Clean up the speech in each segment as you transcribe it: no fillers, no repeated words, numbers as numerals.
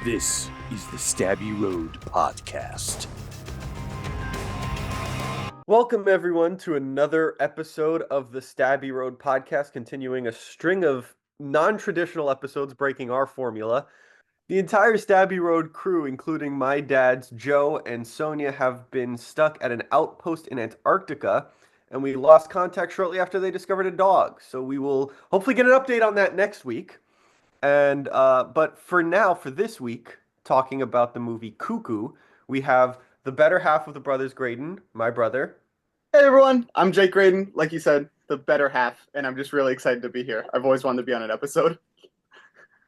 This is the Stabby Road Podcast. Welcome, everyone, to another episode of the Stabby Road Podcast, continuing a string of non-traditional episodes breaking our formula. The entire Stabby Road crew, including my dads, Joe and Sonia, have been stuck at an outpost in Antarctica, and we lost contact shortly after they discovered a dog. So we will hopefully get an update on that next week. But for now, for this week, talking about the movie CUCKOO, we have the better half of the brothers Graydon, my brother. Hey everyone, I'm Jake Graydon, like you said, the better half, and I'm just really excited to be here. I've always wanted to be on an episode.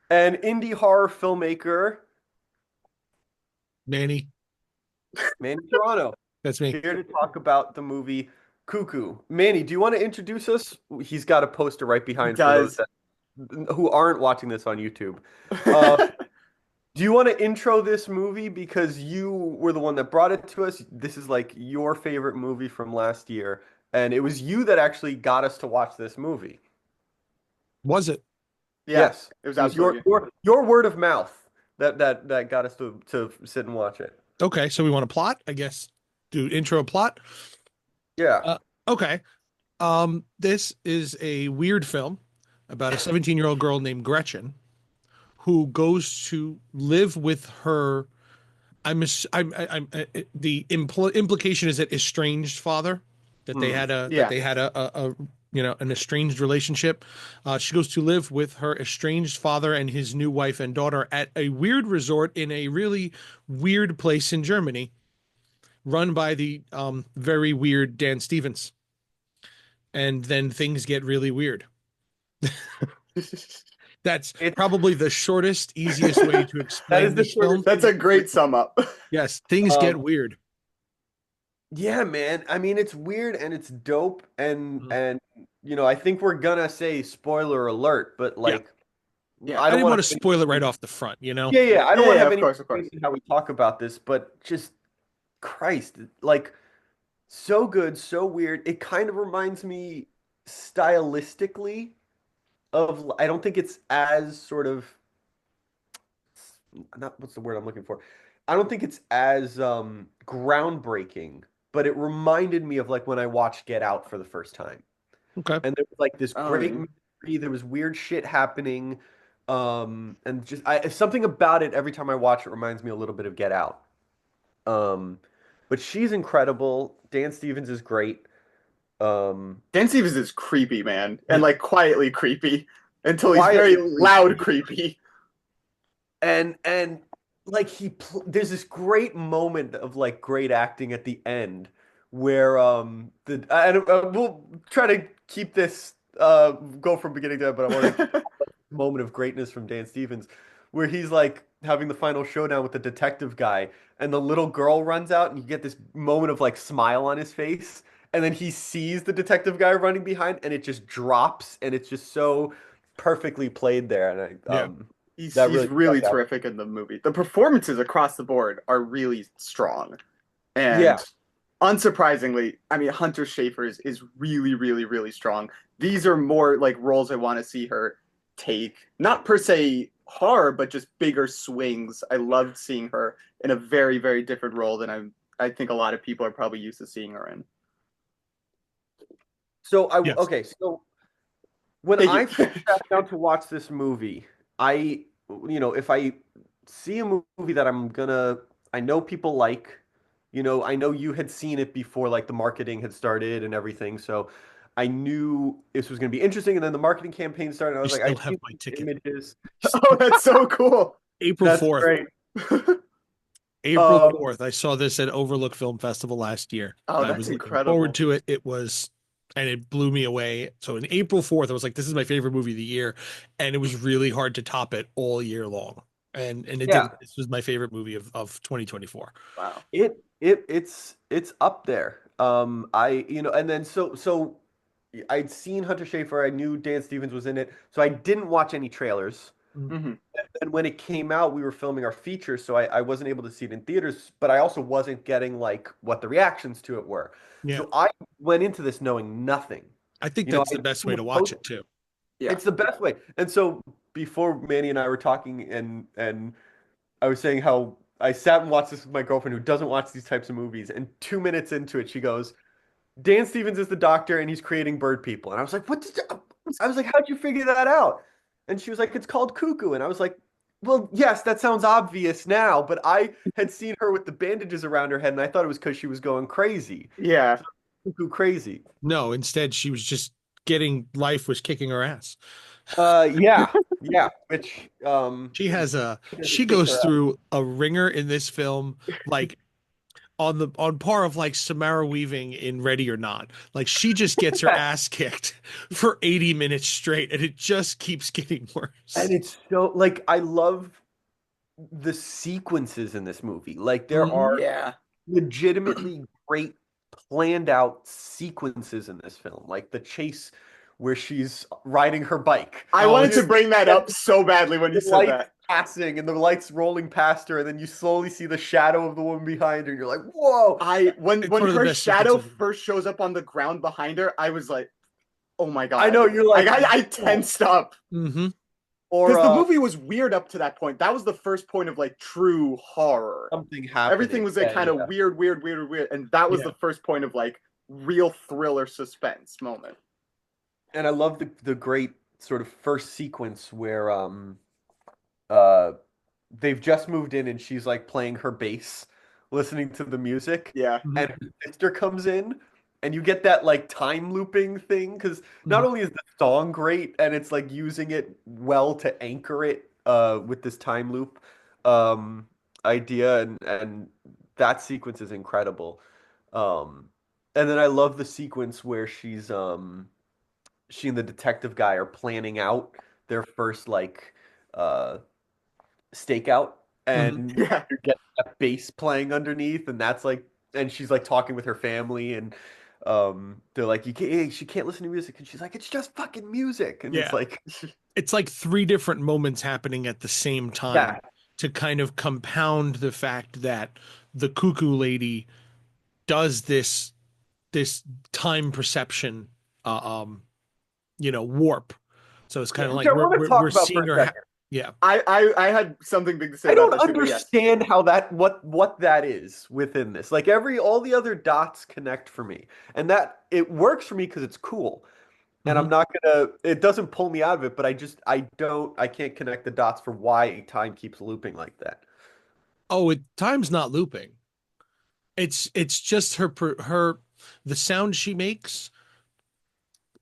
And indie horror filmmaker, Manny. Serrano. That's me. Here to talk about the movie CUCKOO. Manny, do you want to introduce us? He's got a poster right behind for those who aren't watching this on YouTube. Do you want to intro this movie because you were the one that brought it to us? This is like your favorite movie from last year, and it was you that actually got us to watch this movie. Was it? Yes, it was absolutely your word of mouth that got us to sit and watch it. Okay, so we want a plot, I guess. Do intro plot. Yeah. Okay. This is a weird film about a 17-year-old girl named Gretchen who goes to live with her. The implication is that estranged father, that they had a an estranged relationship. She goes to live with her estranged father and his new wife and daughter at a weird resort in a really weird place in Germany, run by the very weird Dan Stevens. And then things get really weird. That's probably the shortest, easiest way to explain this film. That's a great sum up. Yes, things get weird. Yeah, man. I mean, it's weird and it's dope, and I think we're gonna say spoiler alert, but like, I didn't want to spoil it right off the front, Yeah. I don't want to have any of course. how we talk about this, but just Christ, like, so good, so weird. It kind of reminds me stylistically of, I don't think it's as sort of, not what's the word I'm looking for. I don't think it's as groundbreaking, but it reminded me of like when I watched Get Out for the first time. Okay. And there was like this great mystery, there was weird shit happening. And just something about it every time I watch it reminds me a little bit of Get Out. But she's incredible. Dan Stevens is great. Dan Stevens is creepy, man, and like quietly creepy until he's very loud creepy. And like there's this great moment of like great acting at the end where we'll try to keep this go from beginning to end, but I want to moment of greatness from Dan Stevens where he's like having the final showdown with the detective guy, and the little girl runs out, and you get this moment of like smile on his face. And then he sees the detective guy running behind, and it just drops, and it's just so perfectly played there. And he's really terrific in the movie. The performances across the board are really strong, and unsurprisingly, I mean, Hunter Schafer is really, really, really strong. These are more like roles I want to see her take, not per se horror, but just bigger swings. I loved seeing her in a very, very different role than I think a lot of people are probably used to seeing her in. So so when I sat down to watch this movie, if I see a movie that I know people like, I know you had seen it before, like the marketing had started and everything, so I knew this was going to be interesting. And then the marketing campaign started, and I was like, I have my ticket. Images. Oh, that's so cool! April 4th. Great. April 4th. I saw this at Overlook Film Festival last year. Oh, that's I was incredible. Looking forward to it. And it blew me away. So in April 4th, I was like, this is my favorite movie of the year. And it was really hard to top it all year long. And it didn't. This was my favorite movie of 2024. Wow. It's up there. And then so I'd seen Hunter Schafer, I knew Dan Stevens was in it, so I didn't watch any trailers. Mm-hmm. And when it came out, we were filming our feature, so I wasn't able to see it in theaters, but I also wasn't getting like what the reactions to it were. Yeah. So I went into this knowing nothing. I think that's the best way to watch it too. Yeah. It's the best way. And so before Manny and I were talking, and I was saying how I sat and watched this with my girlfriend who doesn't watch these types of movies, and 2 minutes into it, she goes, Dan Stevens is the doctor and he's creating bird people. And I was like, what did you... I was like, how'd you figure that out? And she was like, it's called Cuckoo. And I was like, well, yes, that sounds obvious now, but I had seen her with the bandages around her head and I thought it was because she was going crazy. Yeah. So, Cuckoo crazy. No, instead she was just getting life was kicking her ass. Yeah. Yeah. Which she goes through a ringer in this film, like on par of like Samara Weaving in Ready or Not. Like she just gets her ass kicked for 80 minutes straight and it just keeps getting worse. And it's so like I love the sequences in this movie. Like there are legitimately great planned out sequences in this film. Like the chase where she's riding her bike. I wanted to bring that up so badly when you said that. Passing and the lights rolling past her, and then you slowly see the shadow of the woman behind her. And you're like, "Whoa!" When her shadow first shows up on the ground behind her, I was like, "Oh my god!" I know you're like, I tensed up. Mm-hmm. Because the movie was weird up to that point. That was the first point of like true horror. Something happened. Everything was like kind of weird, and that was the first point of like real thriller suspense moment. And I love the great sort of first sequence where they've just moved in and she's like playing her bass, listening to the music. Yeah. And her sister comes in and you get that like time looping thing because not only is the song great and it's like using it well to anchor it with this time loop idea and that sequence is incredible. And then I love the sequence where she and the detective guy are planning out their first like stakeout and you get that bass playing underneath and that's like and she's like talking with her family and they're like she can't listen to music and she's like it's just fucking music and it's like three different moments happening at the same time to kind of compound the fact that the cuckoo lady does this time perception warp. So it's kind of like we're seeing her I had something big to say. I don't understand how what that is within this. Like all the other dots connect for me, and that it works for me because it's cool. And I'm not gonna. It doesn't pull me out of it, but I can't connect the dots for why time keeps looping like that. Oh, time's not looping. It's just the sound she makes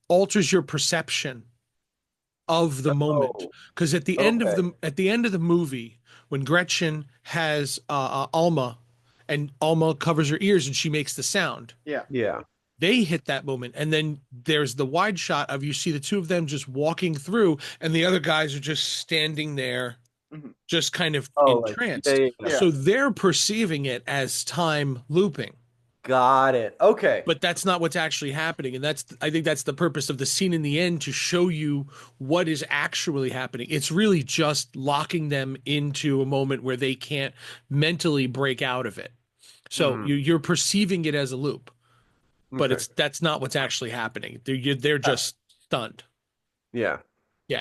alters your perception of the moment, because at the end of the movie when Gretchen has Alma and Alma covers her ears and she makes the sound, they hit that moment and then there's the wide shot of you see the two of them just walking through and the other guys are just standing there just kind of entranced. So they're perceiving it as time looping. Got it. Okay. But that's not what's actually happening. And I think that's the purpose of the scene in the end, to show you what is actually happening. It's really just locking them into a moment where they can't mentally break out of it. So you're perceiving it as a loop, but that's not what's actually happening. They're just stunned. Yeah. Yeah.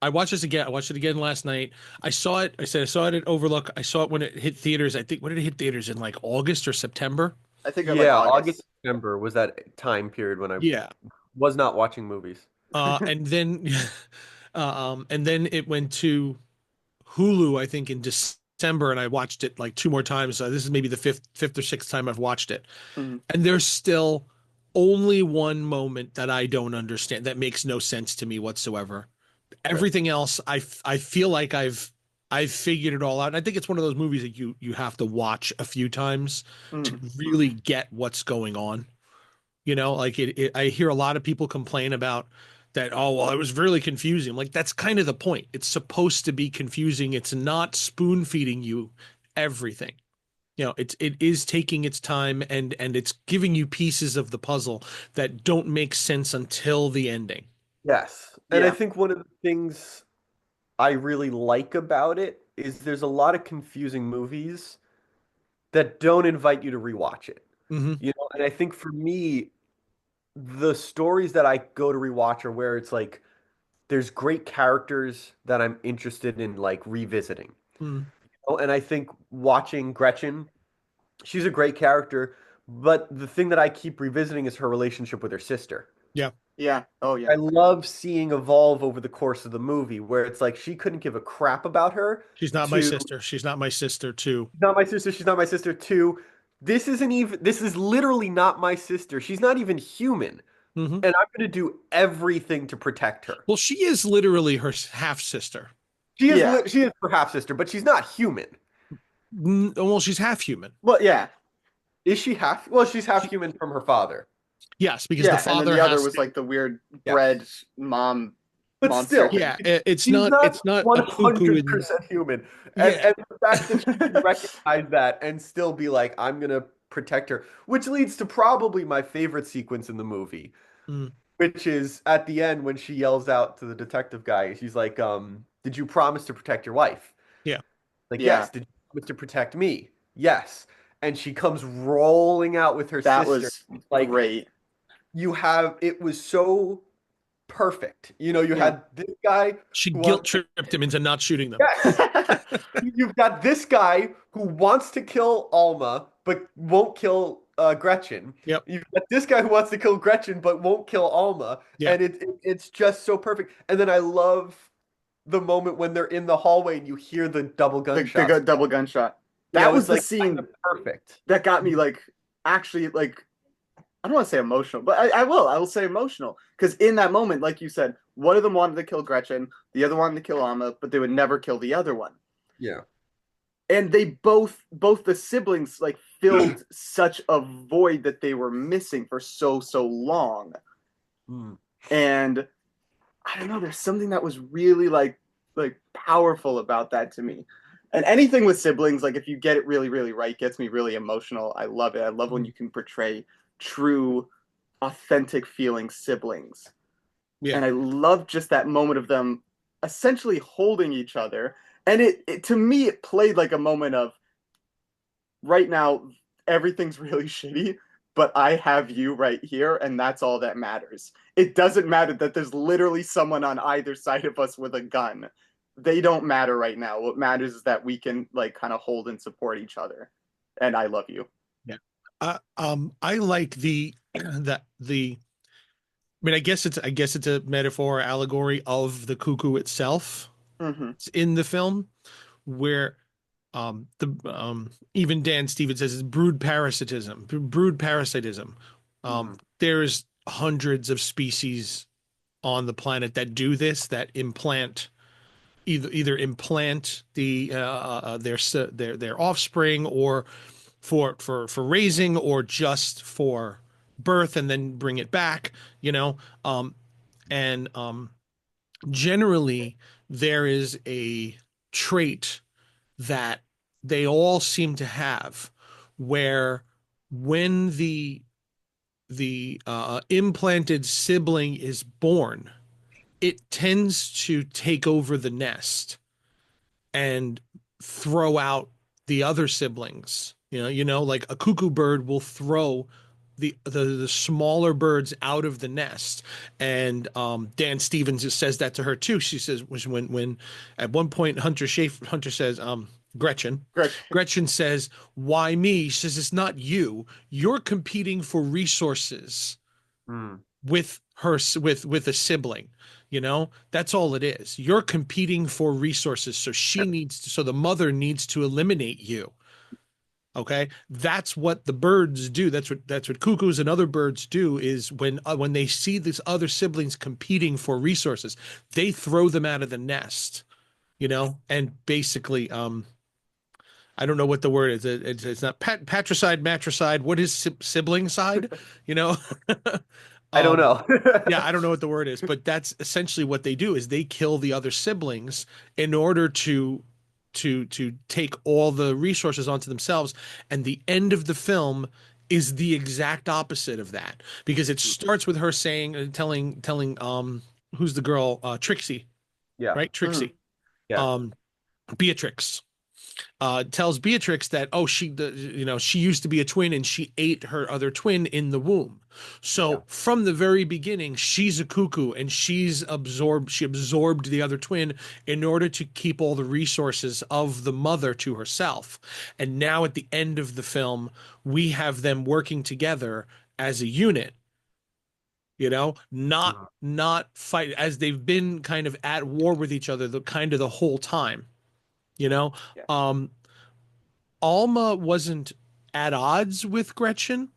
I watched this again. I watched it again last night. I saw it. I saw it at Overlook. I saw it when it hit theaters. I think, when did it hit theaters? In like August or September? I think August, September was that time period when I was not watching movies. And then it went to Hulu, I think, in December, and I watched it like 2 more times. So this is maybe the fifth or sixth time I've watched it. And there's still only one moment that I don't understand, that makes no sense to me whatsoever. Everything else, I feel like I've figured it all out. And I think it's one of those movies that you have to watch a few times to really get what's going on. Like I hear a lot of people complain about that. Oh, well, it was really confusing. Like, that's kind of the point. It's supposed to be confusing. It's not spoon feeding you everything. It is taking its time and it's giving you pieces of the puzzle that don't make sense until the ending. Yes. And I think one of the things I really like about it is there's a lot of confusing movies that don't invite you to rewatch it. And I think for me, the stories that I go to rewatch are where it's like there's great characters that I'm interested in like revisiting. Oh, and I think watching Gretchen, she's a great character, but the thing that I keep revisiting is her relationship with her sister. Yeah. Yeah. Oh yeah. I love seeing evolve over the course of the movie where it's like she couldn't give a crap about her. She's not my sister. She's not my sister too. Not my sister. She's not my sister too. This isn't even. This is literally not my sister. She's not even human, and I'm going to do everything to protect her. Well, she is literally her half sister. She is. She is her half sister, but she's not human. Well, she's half human. Well, yeah. Is she half? Well, she's half human from her father. Yes, because the father. And then the other was like the weird bred mom. But monster. still, it's not 100% human. And the fact that she can recognize that and still be like, I'm gonna protect her, which leads to probably my favorite sequence in the movie, which is at the end when she yells out to the detective guy. She's like, "Did you promise to protect your wife?" Yeah. Like, yes. Did you promise to protect me? Yes. And she comes rolling out with her sister. That was like great. It was so perfect. You know, you had this guy. She guilt tripped him into not shooting them. Yes. You've got this guy who wants to kill Alma but won't kill Gretchen. Yep. You've got this guy who wants to kill Gretchen but won't kill Alma. Yeah. And it's just so perfect. And then I love the moment when they're in the hallway and you hear the double gunshot. The double gunshot. That was the scene kind of perfect. That got me like actually like I don't want to say emotional, but I will say emotional because in that moment, like you said, one of them wanted to kill Gretchen, the other wanted to kill Alma, but they would never kill the other one. Yeah. And they both the siblings like filled such a void that they were missing for so long. And I don't know, there's something that was really like powerful about that to me. And anything with siblings, like if you get it really, really right, gets me really emotional. I love it. I love when you can portray true, authentic feeling siblings. Yeah. And I love just that moment of them essentially holding each other. And it to me, it played like a moment of right now, everything's really shitty, but I have you right here, and that's all that matters. It doesn't matter that there's literally someone on either side of us with a gun. They don't matter right now. What matters is that we can like kind of hold and support each other. And I love you. Yeah. I like I mean, I guess it's a metaphor or allegory of the cuckoo itself. It's in the film where even Dan Stevens says it's brood parasitism. There's hundreds of species on the planet that do this, that implant either implant their offspring or for raising or just for birth and then bring it back, you know. Generally there is a trait that they all seem to have where when the implanted sibling is born, it tends to take over the nest and throw out the other siblings. You know, like a cuckoo bird will throw the smaller birds out of the nest. And Dan Stevens just says that to her too. She says when at one point Hunter says, Gretchen says, "Why me?" She says, "It's not you. You're competing for resources with a sibling. You know, that's all it is. You're competing for resources. So so the mother needs to eliminate you." Okay, that's what the birds do. That's what cuckoos and other birds do. Is when they see these other siblings competing for resources, they throw them out of the nest. You know, and basically, I don't know what the word is. It's not patricide, matricide. What is sibling side? You know, I don't know. Yeah, I don't know what the word is, but that's essentially what they do. Is they kill the other siblings in order to take all the resources onto themselves. And the end of the film is the exact opposite of that, because it starts with her telling who's the girl, Trixie. Yeah. Right. Trixie. Yeah. Beatrix. tells Beatrix that, oh, she used to be a twin and she ate her other twin in the womb. So from the very beginning, she's a cuckoo and she absorbed the other twin in order to keep all the resources of the mother to herself. And now at the end of the film, we have them working together as a unit, not fight, as they've been kind of at war with each other the whole time. Yeah. Alma wasn't at odds with Gretchen,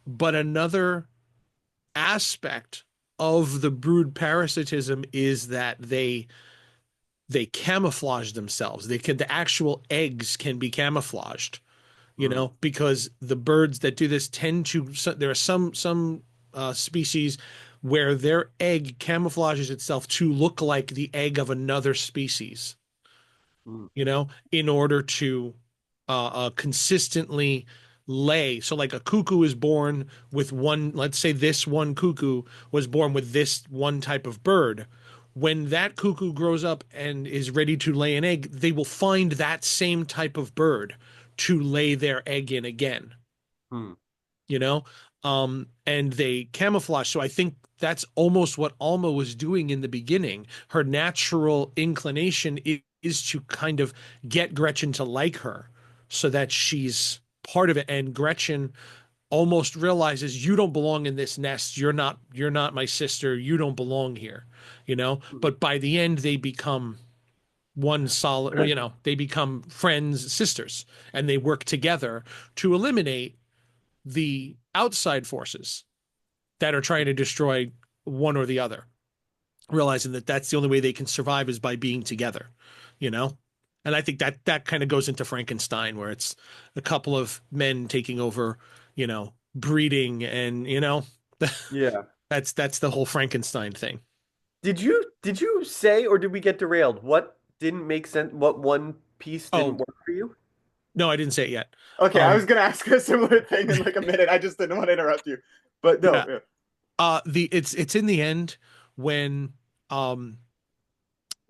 but another aspect of the brood parasitism is that they camouflage themselves. The actual eggs can be camouflaged, because the birds that do this there are some species where their egg camouflages itself to look like the egg of another species, in order to consistently lay. So like a cuckoo is born with one, let's say this one cuckoo was born with this one type of bird. When that cuckoo grows up and is ready to lay an egg, they will find that same type of bird to lay their egg in again. And they camouflage. So I think that's almost what Alma was doing in the beginning. Her natural inclination is to kind of get Gretchen to like her so that she's part of it. And Gretchen almost realizes, you don't belong in this nest. You're not my sister. You don't belong here, but by the end they become one solid, they become friends, sisters, and they work together to eliminate the outside forces that are trying to destroy one or the other, realizing that that's the only way they can survive is by being together, And I think that kind of goes into Frankenstein, where it's a couple of men taking over, breeding, and yeah, that's the whole Frankenstein thing. Did you say, or did we get derailed? What didn't make sense? What one piece didn't work for you? No, I didn't say it yet. Okay, I was gonna ask a similar thing in like a minute. I just didn't want to interrupt you. But no. Yeah. It's in the end when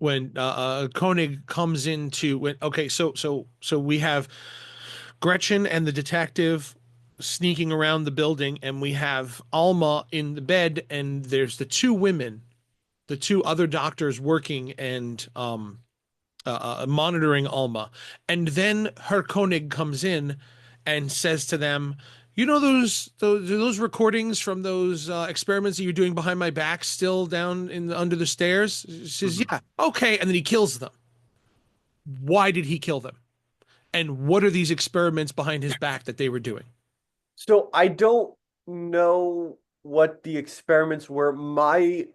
Koenig comes so we have Gretchen and the detective sneaking around the building, and we have Alma in the bed, and there's the two women, the two other doctors working and monitoring Alma. And then Herr Koenig comes in and says to them, those recordings from those experiments that you're doing behind my back still down under the stairs? She says, yeah, okay. And then he kills them. Why did he kill them? And what are these experiments behind his back that they were doing? So I don't know what the experiments were. My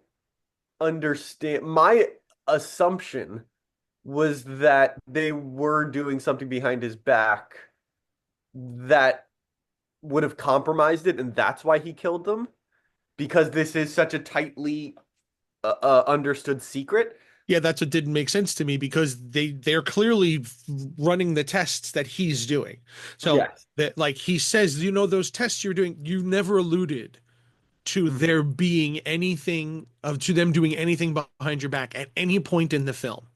assumption was that they were doing something behind his back that would have compromised it, and that's why he killed them, because this is such a tightly understood secret. Yeah, that's what didn't make sense to me, because they're clearly running the tests that he's doing. So that, like he says, those tests you're doing, you never alluded to there being anything to them doing anything behind your back at any point in the film.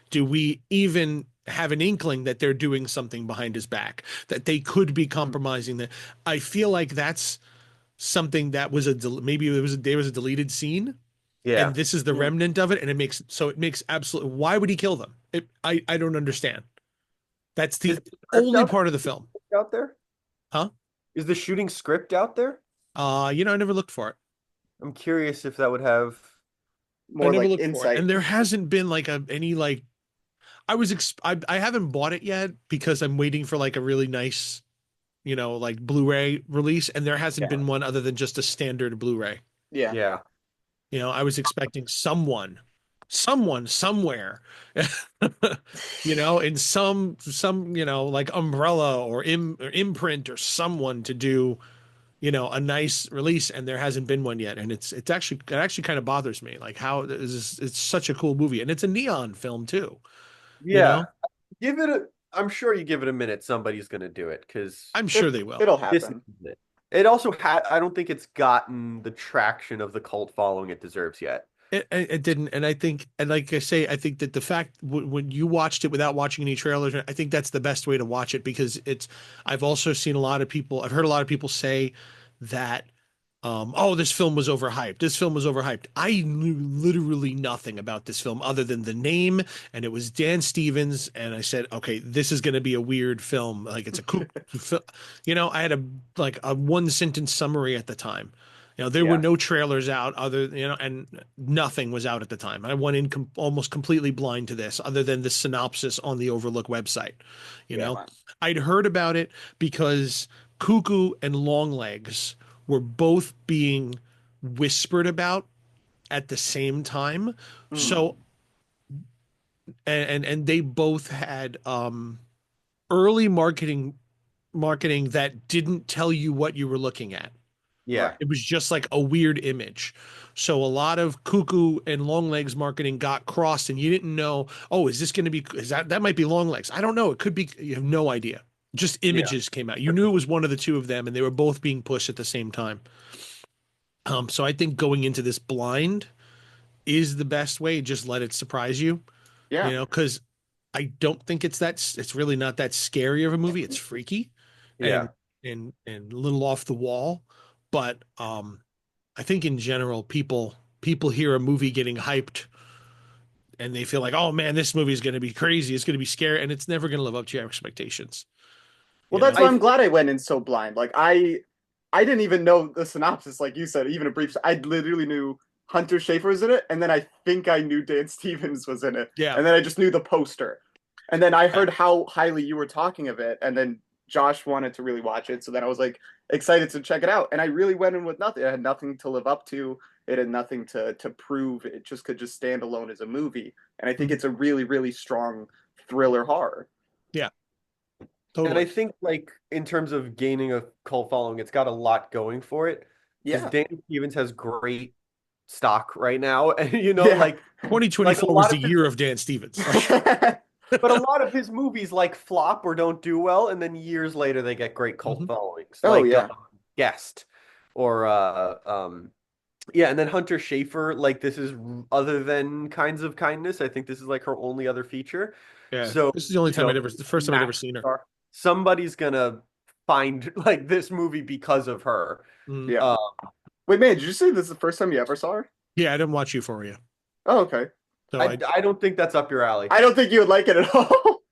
Do we even have an inkling that they're doing something behind his back, that they could be compromising that? I feel like that's something that was maybe there was a deleted scene. Yeah. And this is the remnant of it. And it makes absolutely, why would he kill them? I don't understand. That's the only part of the film. Out there? Huh? Is the shooting script out there? I never looked for it. I'm curious if that would have more like insight. And there hasn't been like any like, I haven't bought it yet because I'm waiting for like a really nice, like Blu-ray release. And there hasn't been one other than just a standard Blu-ray. Yeah. Yeah. I was expecting someone somewhere, in some like Umbrella or Imprint or someone to do, a nice release, and there hasn't been one yet. And it actually kind of bothers me, like how it's such a cool movie, and it's a neon film too. Yeah. I'm sure you give it a minute, somebody's going to do it, because I'm sure they will. It'll happen. It also I don't think it's gotten the traction of the cult following it deserves yet. It didn't, and I think, and like I say, I think that the fact when you watched it without watching any trailers, I think that's the best way to watch it because it's. I've also seen a lot of people. I've heard a lot of people say that, oh, this film was overhyped. This film was overhyped. I knew literally nothing about this film other than the name, and it was Dan Stevens, and I said, okay, this is going to be a weird film. Like it's a cool, I had a one sentence summary at the time. There were no trailers out and nothing was out at the time. I went in almost completely blind to this other than the synopsis on the Overlook website. Wow. I'd heard about it because CUCKOO and Longlegs were both being whispered about at the same time. So, and they both had early marketing that didn't tell you what you were looking at. Yeah. It was just like a weird image. So a lot of CUCKOO and Longlegs marketing got crossed and you didn't know, oh, is this going to be, that might be Longlegs. I don't know. It could be, you have no idea. Just images came out. You knew it was one of the two of them and they were both being pushed at the same time. So I think going into this blind is the best way. Just let it surprise you. Yeah. Because I don't think it's really not that scary of a movie. It's freaky. Yeah. And a little off the wall. But I think in general, people hear a movie getting hyped and they feel like, oh man, this movie is going to be crazy. It's going to be scary. And it's never going to live up to your expectations. Well, that's why I'm glad I went in so blind. Like I didn't even know the synopsis, like you said, even a brief. I literally knew Hunter Schafer was in it. And then I think I knew Dan Stevens was in it. Yeah. And then I just knew the poster. And then I heard how highly you were talking of it. And then Josh wanted to really watch it. So then I was like excited to check it out. And I really went in with nothing. It had nothing to live up to. It had nothing to prove. It just could just stand alone as a movie. And I think it's a really, really strong thriller horror. Yeah. Totally. And I think like in terms of gaining a cult following, it's got a lot going for it. Yeah. Dan Stevens has great stock right now. And like 2024 was the year of Dan Stevens. But a lot of his movies like flop or don't do well, and then years later they get great cult followings. Oh, yeah. Guest or and then Hunter Schafer, like this is other than Kinds of Kindness. I think this is like her only other feature. Yeah. So this is the only time the first time I'd ever seen her. Somebody's gonna find like this movie because of her. Yeah. Wait, man, did you say this is the first time you ever saw her? Yeah, I didn't watch Euphoria. Oh, okay. So I don't think that's up your alley. I don't think you would like it at all.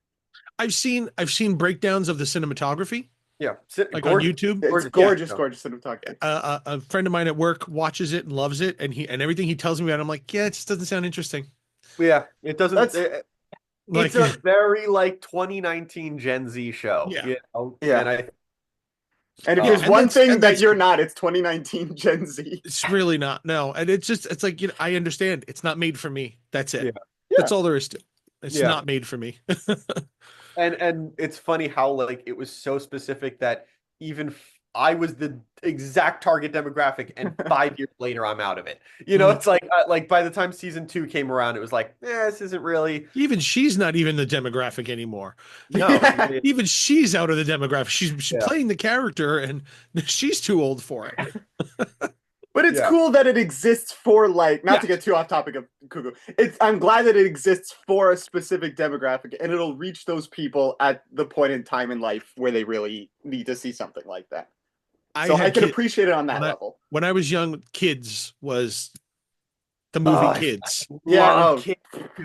I've seen breakdowns of the cinematography. Yeah, like on YouTube. It's gorgeous cinematography. A friend of mine at work watches it and loves it, and everything he tells me about, I'm like, yeah, it just doesn't sound interesting. Yeah, it doesn't. It's a very like 2019 Gen Z show. Yeah, yeah. And if there's one thing that you're not, it's 2019 Gen Z. It's really not. No, and it's like I understand. It's not made for me. That's it. Yeah. That's all there is to it. It's not made for me. And it's funny how like it was so specific that even I was the exact target demographic, and 5 years later I'm out of it. It's like by the time season 2 came around, it was like, this isn't really. Even she's not even the demographic anymore. No, even she's out of the demographic. She's playing the character, and she's too old for it. But it's cool that it exists for like, not to get too off topic of CUCKOO. I'm glad that it exists for a specific demographic, and it'll reach those people at the point in time in life where they really need to see something like that. I can appreciate it on that level. When I was young, Kids was the movie Kids. Yeah,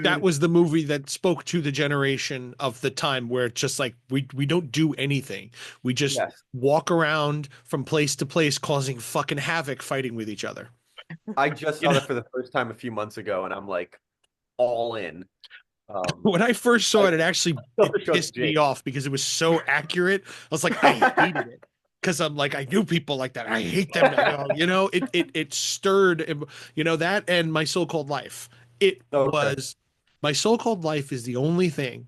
that was the movie that spoke to the generation of the time where it's just like we don't do anything. We just walk around from place to place causing fucking havoc, fighting with each other. I just saw that for the first time a few months ago, and I'm like all in. When I first saw it actually pissed me off because it was so accurate. I was like, I hated it. Because I'm like, I knew people like that. I hate them. It stirred, that and My So-Called Life. My So-Called Life is the only thing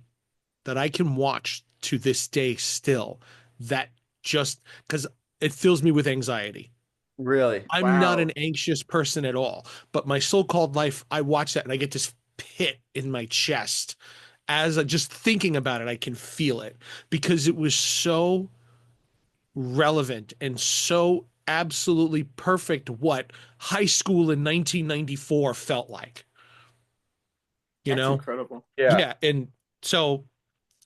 that I can watch to this day still that just, because it fills me with anxiety. Really? I'm not an anxious person at all. But My So-Called Life, I watch that and I get this pit in my chest. As just thinking about it, I can feel it. Because it was so relevant and so absolutely perfect what high school in 1994 felt like. That's incredible. Yeah. And so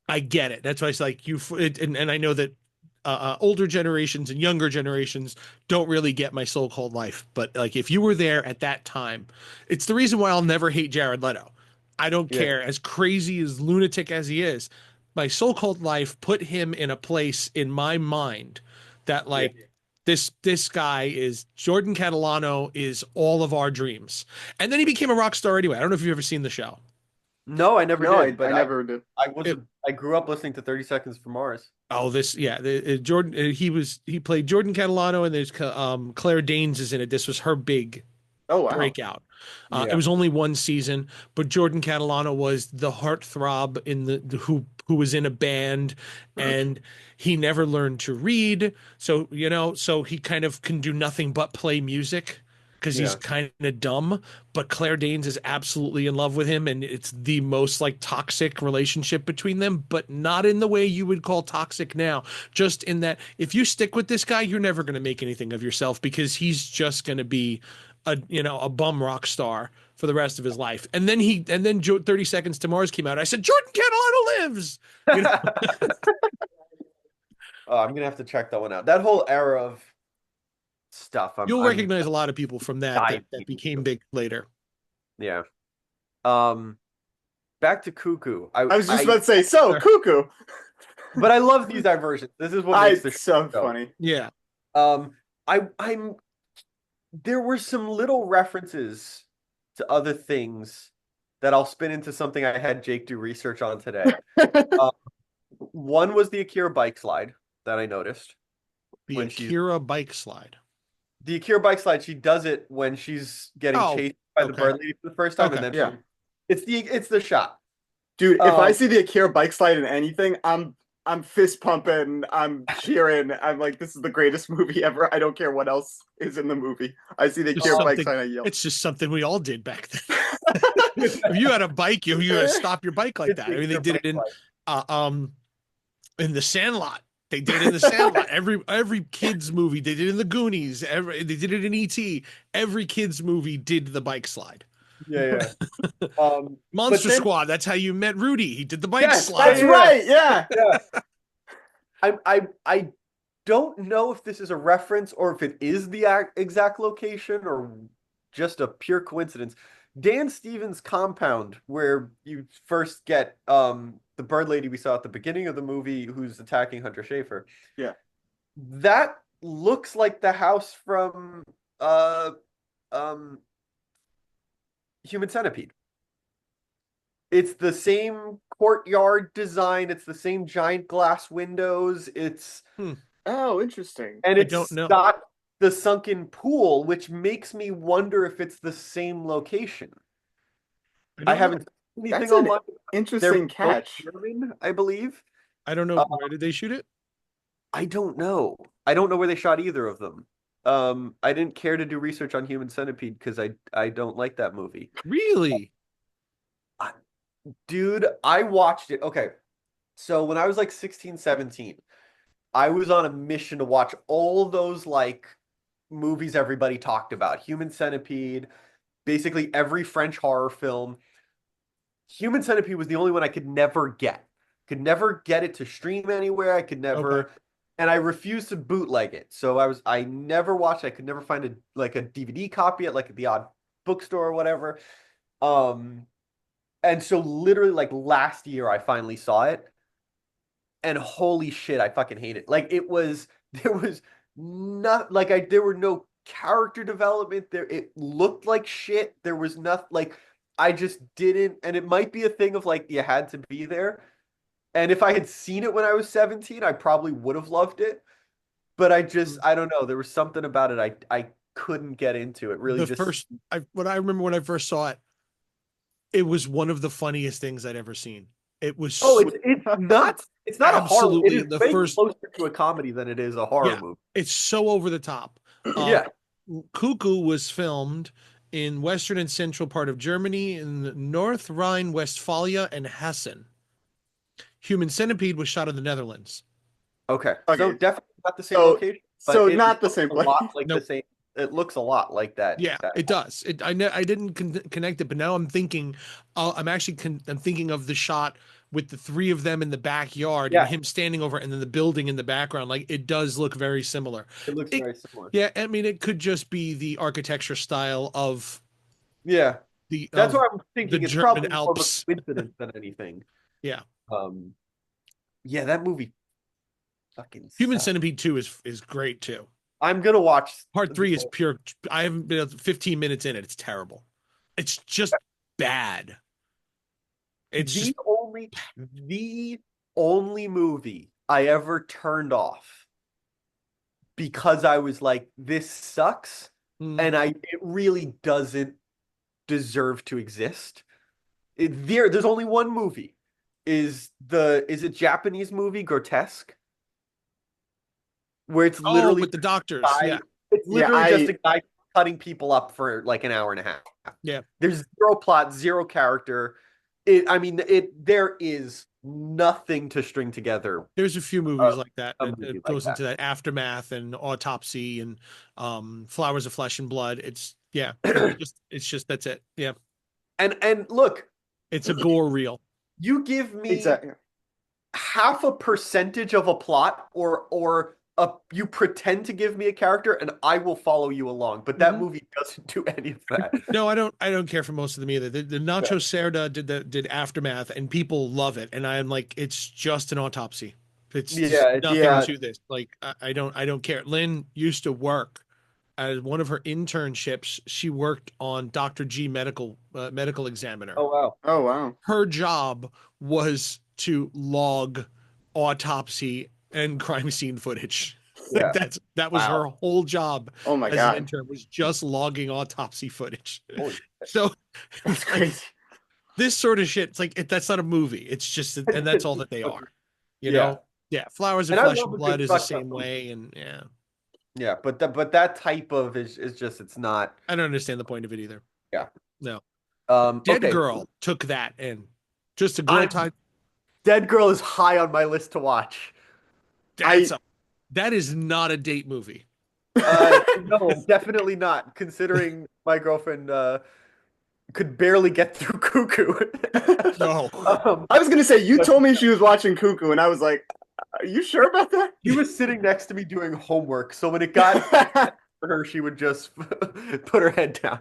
I get it. That's why it's like and I know that older generations and younger generations don't really get My So-Called Life. But like, if you were there at that time, it's the reason why I'll never hate Jared Leto. I don't care, as crazy as lunatic as he is. My So-Called Life put him in a place in my mind that like this guy is Jordan Catalano is all of our dreams. And then he became a rock star anyway. I don't know if you've ever seen the show. No, I never did. But I never did. I grew up listening to 30 Seconds from Mars. Oh, Jordan. He played Jordan Catalano, and there's Claire Danes is in it. This was her big breakout. It was only one season, but Jordan Catalano was the heartthrob in who was in a band, and he never learned to read. So so he kind of can do nothing but play music. Because he's kind of dumb, but Claire Danes is absolutely in love with him, and it's the most like toxic relationship between them, but not in the way you would call toxic now. Just in that if you stick with this guy, you're never going to make anything of yourself because he's just going to be a bum rock star for the rest of his life. And then 30 Seconds to Mars came out. I said Jordan Catalano lives. Oh, I'm gonna have to check that one out. That whole era of stuff. You'll recognize a lot of people from that became big later. Yeah. Back to CUCKOO. I was just about to say, CUCKOO. But I love these diversions. This is what makes this so funny. Yeah. There were some little references to other things that I'll spin into something I had Jake do research on today. One was the Akira bike slide that I noticed. The Akira bike slide. The Akira bike slide, she does it when she's getting chased by the bird lady for the first time, and then it's the shot. Dude, if I see the Akira bike slide in anything, I'm fist pumping, I'm cheering, I'm like, this is the greatest movie ever. I don't care what else is in the movie. I see the Akira bike slide, I yell. It's just something we all did back then. If you had a bike, you had to stop your bike like that. I mean, they did it in the Sandlot. They did it in the Sandlot. Every kids movie. They did it in the Goonies. They did it in E.T. Every kids movie did the bike slide. Yeah. Monster Squad. That's how you met Rudy. He did the bike slide. That's right. Yeah. I don't know if this is a reference or if it is the exact location or just a pure coincidence. Dan Stevens' compound, where you first get the bird lady we saw at the beginning of the movie who's attacking Hunter Schafer. Yeah. That looks like the house from Human Centipede. It's the same courtyard design. It's the same giant glass windows. It's oh, interesting. And it's not the sunken pool, which makes me wonder if it's the same location. I haven't seen anything online. Interesting catch. German, I believe. I don't know. Where did they shoot it? I don't know. I don't know where they shot either of them. I didn't care to do research on Human Centipede because I don't like that movie. Really? Dude, I watched it. Okay. So when I was like 16, 17, I was on a mission to watch all those like movies everybody talked about. Human Centipede, basically every French horror film. Human Centipede was the only one I could never get. Could never get it to stream anywhere. I could never and I refused to bootleg it. So I never watched it. I could never find a DVD copy at like the odd bookstore or whatever. And so literally like last year I finally saw it. And holy shit, I fucking hate it. Like there was not like there were no character development there. It looked like shit. There was nothing like I just didn't, and it might be a thing of like you had to be there. And if I had seen it when I was 17, I probably would have loved it. But I don't know. There was something about it I couldn't get into. It really what I remember when I first saw it, it was one of the funniest things I'd ever seen. It was it's nuts. It's not absolutely a horror. It is closer to a comedy than it is a horror movie. It's so over the top. CUCKOO was filmed in western and central part of Germany, in North Rhine-Westphalia and Hessen. Human Centipede was shot in the Netherlands. Okay. So definitely not the same location. So not the same a place. lot like Nope. the same. It looks a lot like that. Yeah, it does. I didn't connect it, but now I'm thinking. I'm actually I'm thinking of the shot with the three of them in the backyard Yeah. and him standing over, and then the building in the background. Like it does look very similar. It looks very similar. Yeah, I mean, it could just be the architecture style of Yeah. the. That's of what I'm thinking. the It's German probably more of a Alps. coincidence than anything. Yeah. Yeah, that movie fucking Human sucks. Centipede 2 is great too. I'm gonna watch Part 3 is pure. I haven't been 15 minutes in it. It's terrible. It's just bad. It's the only movie I ever turned off because I was like, this sucks, and it really doesn't deserve to exist. There's only one movie. Is it Japanese movie Grotesque? Where it's literally with the doctors. Yeah. It's literally just a guy cutting people up for like an hour and a half. Yeah. There's zero plot, zero character. There is nothing to string together. There's a few movies like that. It goes into that Aftermath and Autopsy and Flowers of Flesh and Blood. It's just that's it. Yeah. And look, it's a gore reel. You give me half a percentage of a plot or you pretend to give me a character and I will follow you along, but that movie doesn't do any of that. No, I don't care for most of them either. The Nacho Cerda did Aftermath and people love it, and I'm like, it's just an autopsy. It's nothing to this. Like I don't care. Lynn used to work as one of her internships. She worked on Dr. G medical examiner. Oh wow. Her job was to log autopsy and crime scene footage. Yeah. That was her whole job. Oh my God. An intern was just logging autopsy footage. So that's crazy. This sort of shit, it's like that's not a movie. It's just, and that's all that they are. You know? Yeah. Flowers of Flesh and Blood is the same way, and yeah, but that type of is just, it's not. I don't understand the point of it either. Yeah. No. Dead okay. Girl took that in. Just a girl type. Dead Girl is high on my list to watch. That is not a date movie. No, definitely not. Considering my girlfriend could barely get through CUCKOO. No. I was gonna say, you told me she was watching CUCKOO, and I was like, "Are you sure about that?" She was sitting next to me doing homework, so when it got for her, she would just put her head down.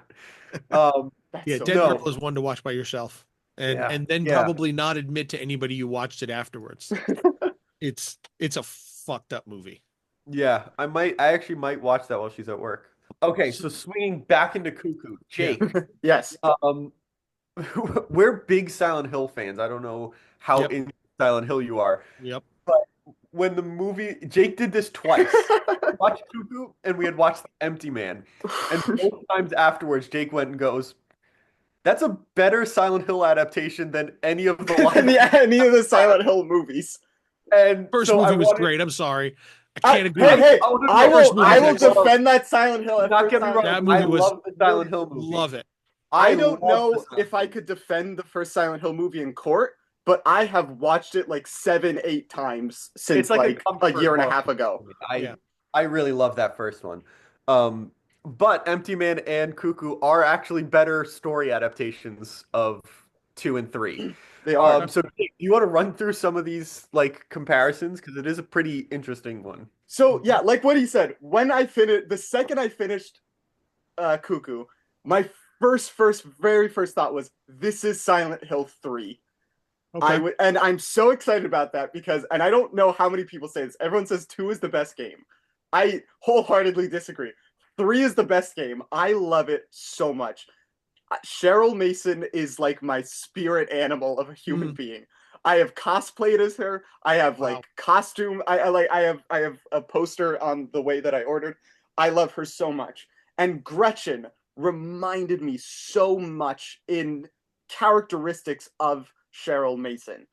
Dead Girl is one to watch by yourself. And then probably not admit to anybody you watched it afterwards. It's a fucked up movie. Yeah, I actually might watch that while she's at work. Okay, so swinging back into CUCKOO, Jake. Yes. We're big Silent Hill fans. I don't know how in Silent Hill you are. Yep. But when the movie, Jake did this twice. We watched CUCKOO and we had watched Empty Man. And both times afterwards, Jake went and goes, "That's a better Silent Hill adaptation than any of the any of the Silent Hill movies." And first movie was great. I'm sorry. I can't agree. Hey, I will defend that Silent Hill. Not get me wrong. That movie was love the Silent Hill movie. Love it. I don't know if I could defend the first Silent Hill movie in court, but I have watched it like 7-8 times since like a year and a half ago. I really love that first one. But Empty Man and CUCKOO are actually better story adaptations of 2 and 3. They are. So do you want to run through some of these like comparisons? Because it is a pretty interesting one. So yeah, like what he said, the second I finished CUCKOO, my very first thought was, this is Silent Hill 3. Okay. And I'm so excited about that because, and I don't know how many people say this, everyone says 2 is the best game. I wholeheartedly disagree. 3 is the best game. I love it so much. Cheryl Mason is like my spirit animal of a human being. I have cosplayed as her. I have like costume. I have a poster on the way that I ordered. I love her so much. And Gretchen reminded me so much in characteristics of Cheryl Mason.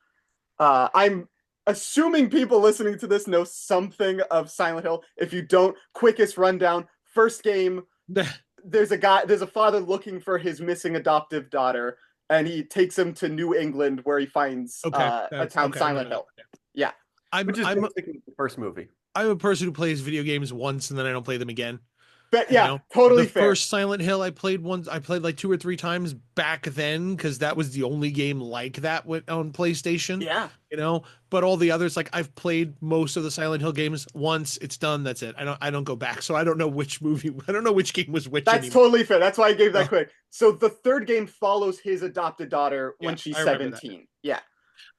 I'm assuming people listening to this know something of Silent Hill. If you don't, quickest rundown. First game, there's a father looking for his missing adoptive daughter, and he takes him to New England where he finds a town, Silent Hill. Yeah. Which is basically the first movie. I'm a person who plays video games once and then I don't play them again. But yeah, totally fair. The first Silent Hill I played once, I played like 2 or 3 times back then because that was the only game like that on PlayStation. Yeah. But all the others, like I've played most of the Silent Hill games once. It's done. That's it. I don't go back. So I don't know which movie. I don't know which game was which. That's totally fair. That's why I gave that quick. So the third game follows his adopted daughter when she's 17. Yeah.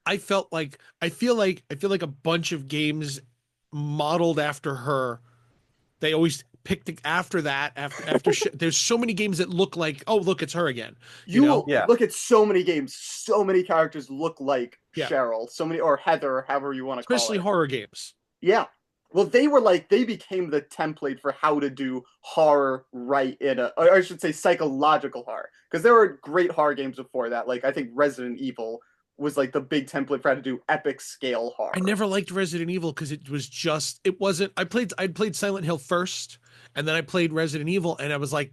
I feel like a bunch of games modeled after her. They always picked after that. There's so many games that look like, oh, look, it's her again. Look at so many games. So many characters look like Cheryl. So many, or Heather, or however you want to call it. Especially horror games. Yeah. Well, they became the template for how to do horror right or I should say psychological horror. Because there were great horror games before that. Like, I think Resident Evil was like the big template for how to do epic scale horror. I never liked Resident Evil because I'd played Silent Hill first, and then I played Resident Evil, and I was like,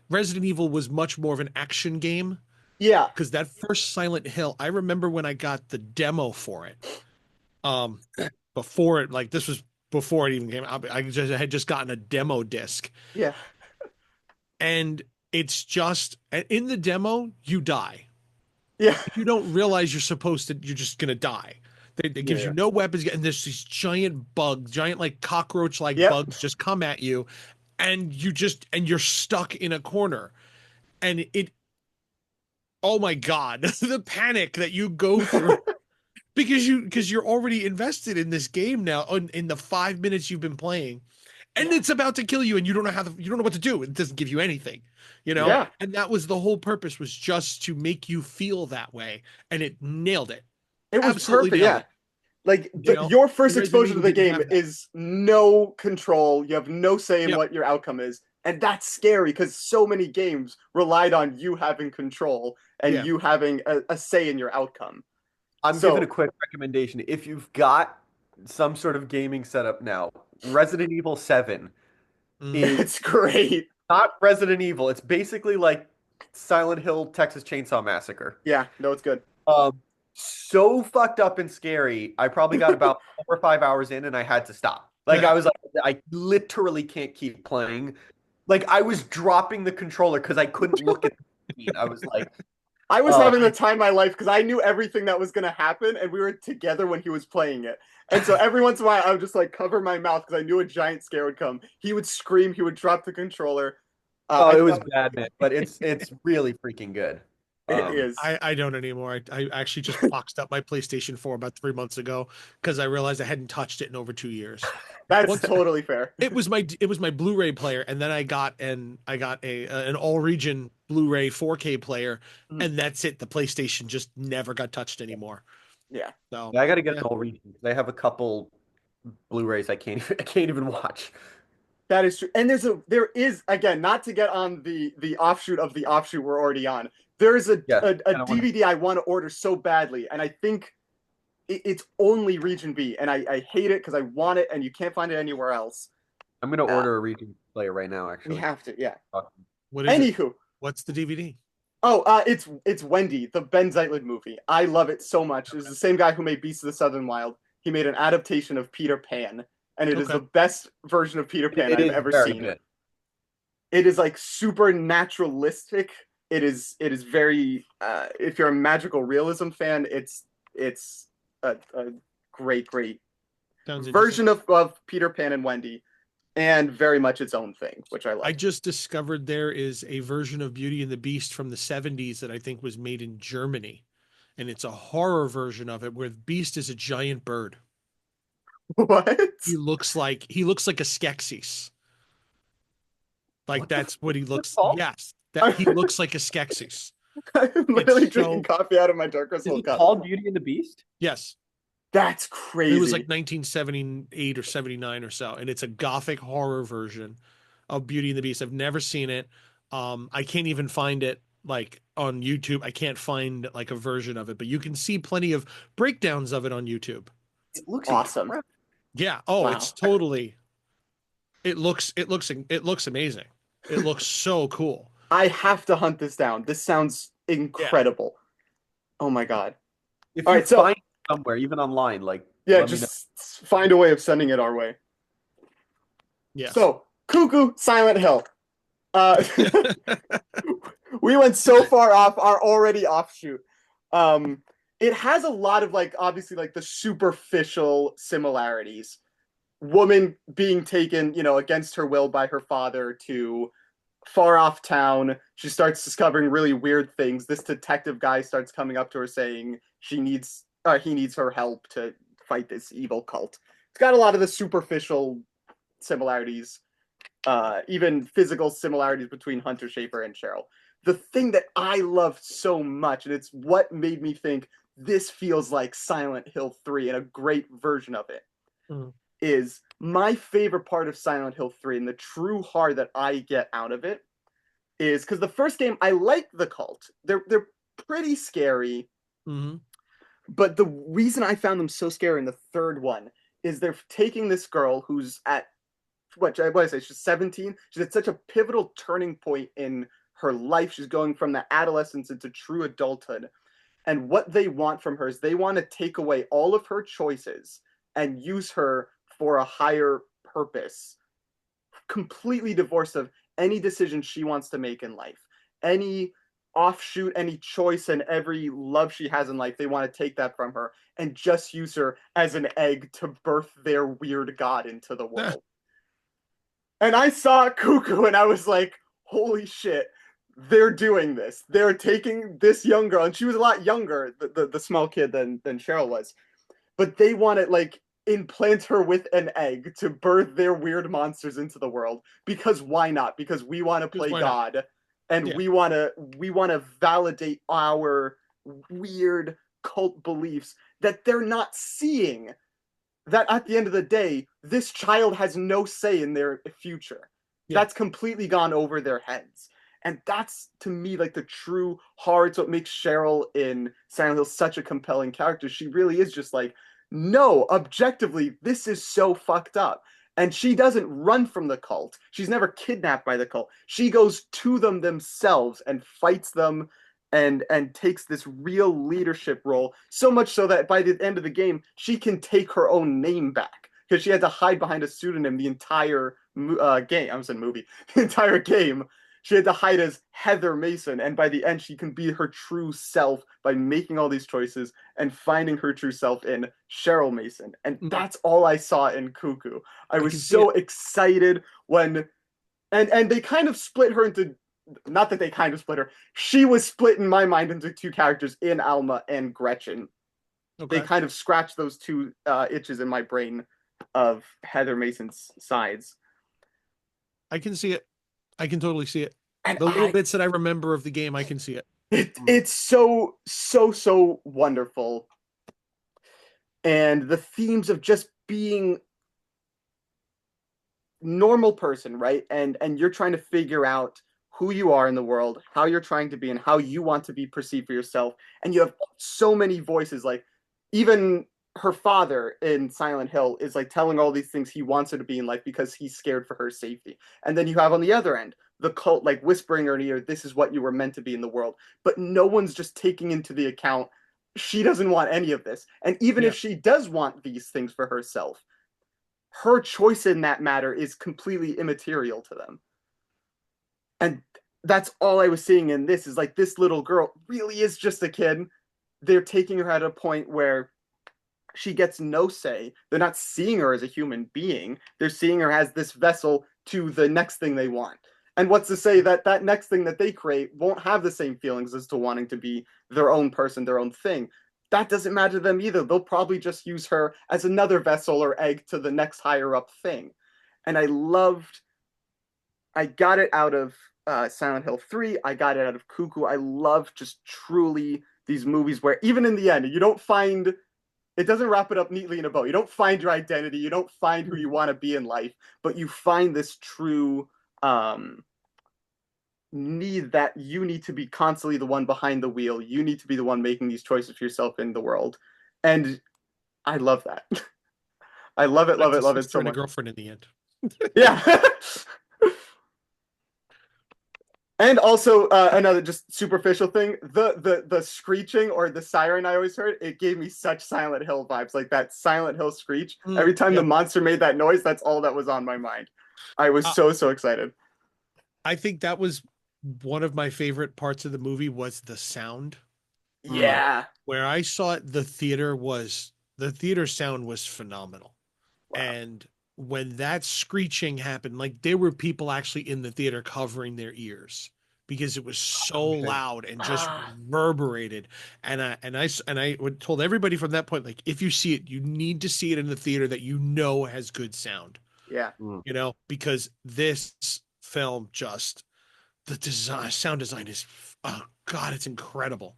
Resident Evil was much more of an action game. Yeah. Because that first Silent Hill, I remember when I got the demo for it. Before it, like this was before it even came out. I had just gotten a demo disc. Yeah. And it's just in the demo, you die. Yeah. You don't realize you're just gonna die. They gives you no weapons, and there's these giant bugs, like cockroach-like bugs just come at you, and you're stuck in a corner. And oh my God, the panic that you go through because you're already invested in this game now in the 5 minutes you've been playing. And it's about to kill you, and you don't know what to do. It doesn't give you anything, Yeah. And that was the whole purpose, was just to make you feel that way, and it nailed it. It was perfect. Yeah, like your first exposure to the game is no control. You have no say in what your outcome is, and that's scary because so many games relied on you having control and you having a say in your outcome. I'm giving a quick recommendation. If you've got some sort of gaming setup now, Resident Evil 7 it's great. Not Resident Evil. It's basically like Silent Hill Texas Chainsaw Massacre. Yeah, no, it's good. So fucked up and scary. I probably got about 4 or 5 hours in and I had to stop. Like I was like, I literally can't keep playing. Like I was dropping the controller because I couldn't look at the screen. I was like, I was having the time of my life because I knew everything that was going to happen, and we were together when he was playing it. And so every once in a while, I would just like cover my mouth because I knew a giant scare would come. He would scream. He would drop the controller. It was bad, man. But it's really freaking good. It is. I don't anymore. I actually just boxed up my PlayStation 4 about 3 months ago because I realized I hadn't touched it in over 2 years. That's totally fair. It was my Blu-ray player, and then I got an all-region Blu-ray 4K player, and that's it. The PlayStation just never got touched anymore. Yeah. So I got to get an all-region because I have a couple Blu-rays I can't even watch. That is true. And there is again, not to get on the offshoot of the offshoot we're already on. There is a DVD I want to order so badly, and I think it's only Region B, and I hate it because I want it, and you can't find it anywhere else. I'm gonna order a Region player right now. Actually, we have to. Yeah. Anywho, what's the DVD? Oh, it's Wendy, the Ben Zeitlin movie. I love it so much. It's the same guy who made Beasts of the Southern Wild. He made an adaptation of Peter Pan, and it is the best version of Peter Pan I've ever seen. Good. It is like super naturalistic. It is very if you're a magical realism fan, it's a great version of Peter Pan and Wendy, and very much its own thing, which I like. I just discovered there is a version of Beauty and the Beast from the 70s that I think was made in Germany, and it's a horror version of it where the Beast is a giant bird. What? He looks like a Skeksis. Like that's what he looks. Yes. That he looks like a Skeksis. I'm literally drinking coffee out of my dark crystal cup. Called Beauty and the Beast? Yes. That's crazy. It was like 1978 or 79 or so, and it's a gothic horror version of Beauty and the Beast. I've never seen it. I can't even find it like on YouTube. I can't find like a version of it, but you can see plenty of breakdowns of it on YouTube. It looks awesome. Yeah. Oh, wow. It's totally. It looks amazing. It looks so cool. I have to hunt this down. This sounds incredible. Yeah. Oh my god! If you find it somewhere, even online, like just find a way of sending it our way. Yes. So, CUCKOO, Silent Hill. We went so far off our already offshoot. It has a lot of like obviously like the superficial similarities. Woman being taken, against her will by her father to far off town. She starts discovering really weird things. This detective guy starts coming up to her saying he needs her help to fight this evil cult. It's got a lot of the superficial similarities, even physical similarities between Hunter Schafer and Cheryl. The thing that I loved so much, and it's what made me think this feels like Silent Hill 3 and a great version of it, is my favorite part of Silent Hill 3 and the true horror that I get out of it is because the first game, I like the cult. They're pretty scary. But the reason I found them so scary in the third one is they're taking this girl who's at, what I say, she's 17. She's at such a pivotal turning point in her life. She's going from the adolescence into true adulthood. And what they want from her is they want to take away all of her choices and use her for a higher purpose, completely divorced of any decision she wants to make in life, any offshoot, any choice, and every love she has in life. They want to take that from her and just use her as an egg to birth their weird god into the world. And I saw CUCKOO and I was like, holy shit, they're doing this. They're taking this young girl, and she was a lot younger, the small kid, than Cheryl was. But they want to like implant her with an egg to birth their weird monsters into the world. Because why not? Because we want to play God, and we want to validate our weird cult beliefs that they're not seeing. That at the end of the day, this child has no say in their future. That's completely gone over their heads. And that's, to me, like the true horror. It's what makes Cheryl in Silent Hill such a compelling character. She really is just like, no, objectively, this is so fucked up. And she doesn't run from the cult. She's never kidnapped by the cult. She goes to them themselves and fights them and takes this real leadership role, so much so that by the end of the game, she can take her own name back because she had to hide behind a pseudonym the entire game. I'm saying movie. The entire game, she had to hide as Heather Mason, and by the end, she can be her true self by making all these choices and finding her true self in Cheryl Mason. And that's all I saw in CUCKOO. I was so excited when, and they kind of split her into, not that they kind of split her, she was split in my mind into two characters in Alma and Gretchen. They kind of scratched those two itches in my brain of Heather Mason's sides. I can see it. I can totally see it. And the little bits that I remember of the game, I can see it. It's so wonderful. And the themes of just being normal person, right? And you're trying to figure out who you are in the world, how you're trying to be, and how you want to be perceived for yourself. And you have so many voices, like even her father in Silent Hill is like telling all these things he wants her to be in life because he's scared for her safety. And then you have on the other end, the cult like whispering her in her ear, this is what you were meant to be in the world. But no one's just taking into the account she doesn't want any of this. And even if she does want these things for herself, her choice in that matter is completely immaterial to them. And that's all I was seeing in this, is like this little girl really is just a kid. They're taking her at a point where she gets no say. They're not seeing her as a human being. They're seeing her as this vessel to the next thing they want. And what's to say that that next thing that they create won't have the same feelings as to wanting to be their own person, their own thing? That doesn't matter to them either. They'll probably just use her as another vessel or egg to the next higher up thing. And I got it out of Silent Hill 3. I got it out of CUCKOO. I love just truly these movies where even in the end, you don't find, it doesn't wrap it up neatly in a bow. You don't find your identity. You don't find who you want to be in life, but you find this true need that you need to be constantly the one behind the wheel. You need to be the one making these choices for yourself in the world. And I love that. I love it so much. A girlfriend in the end. Yeah. And also another just superficial thing, the screeching or the siren I always heard, it gave me such Silent Hill vibes, like that Silent Hill screech. Every time the monster made that noise, that's all that was on my mind. I was so excited. I think that was one of my favorite parts of the movie was the sound. Yeah. Where I saw it, the theater sound was phenomenal. Wow. And when that screeching happened, like there were people actually in the theater covering their ears because it was so loud and just reverberated. And I told everybody from that point, like, if you see it, you need to see it in the theater that you know has good sound. Yeah. You know, because this film just sound design is, oh God, it's incredible.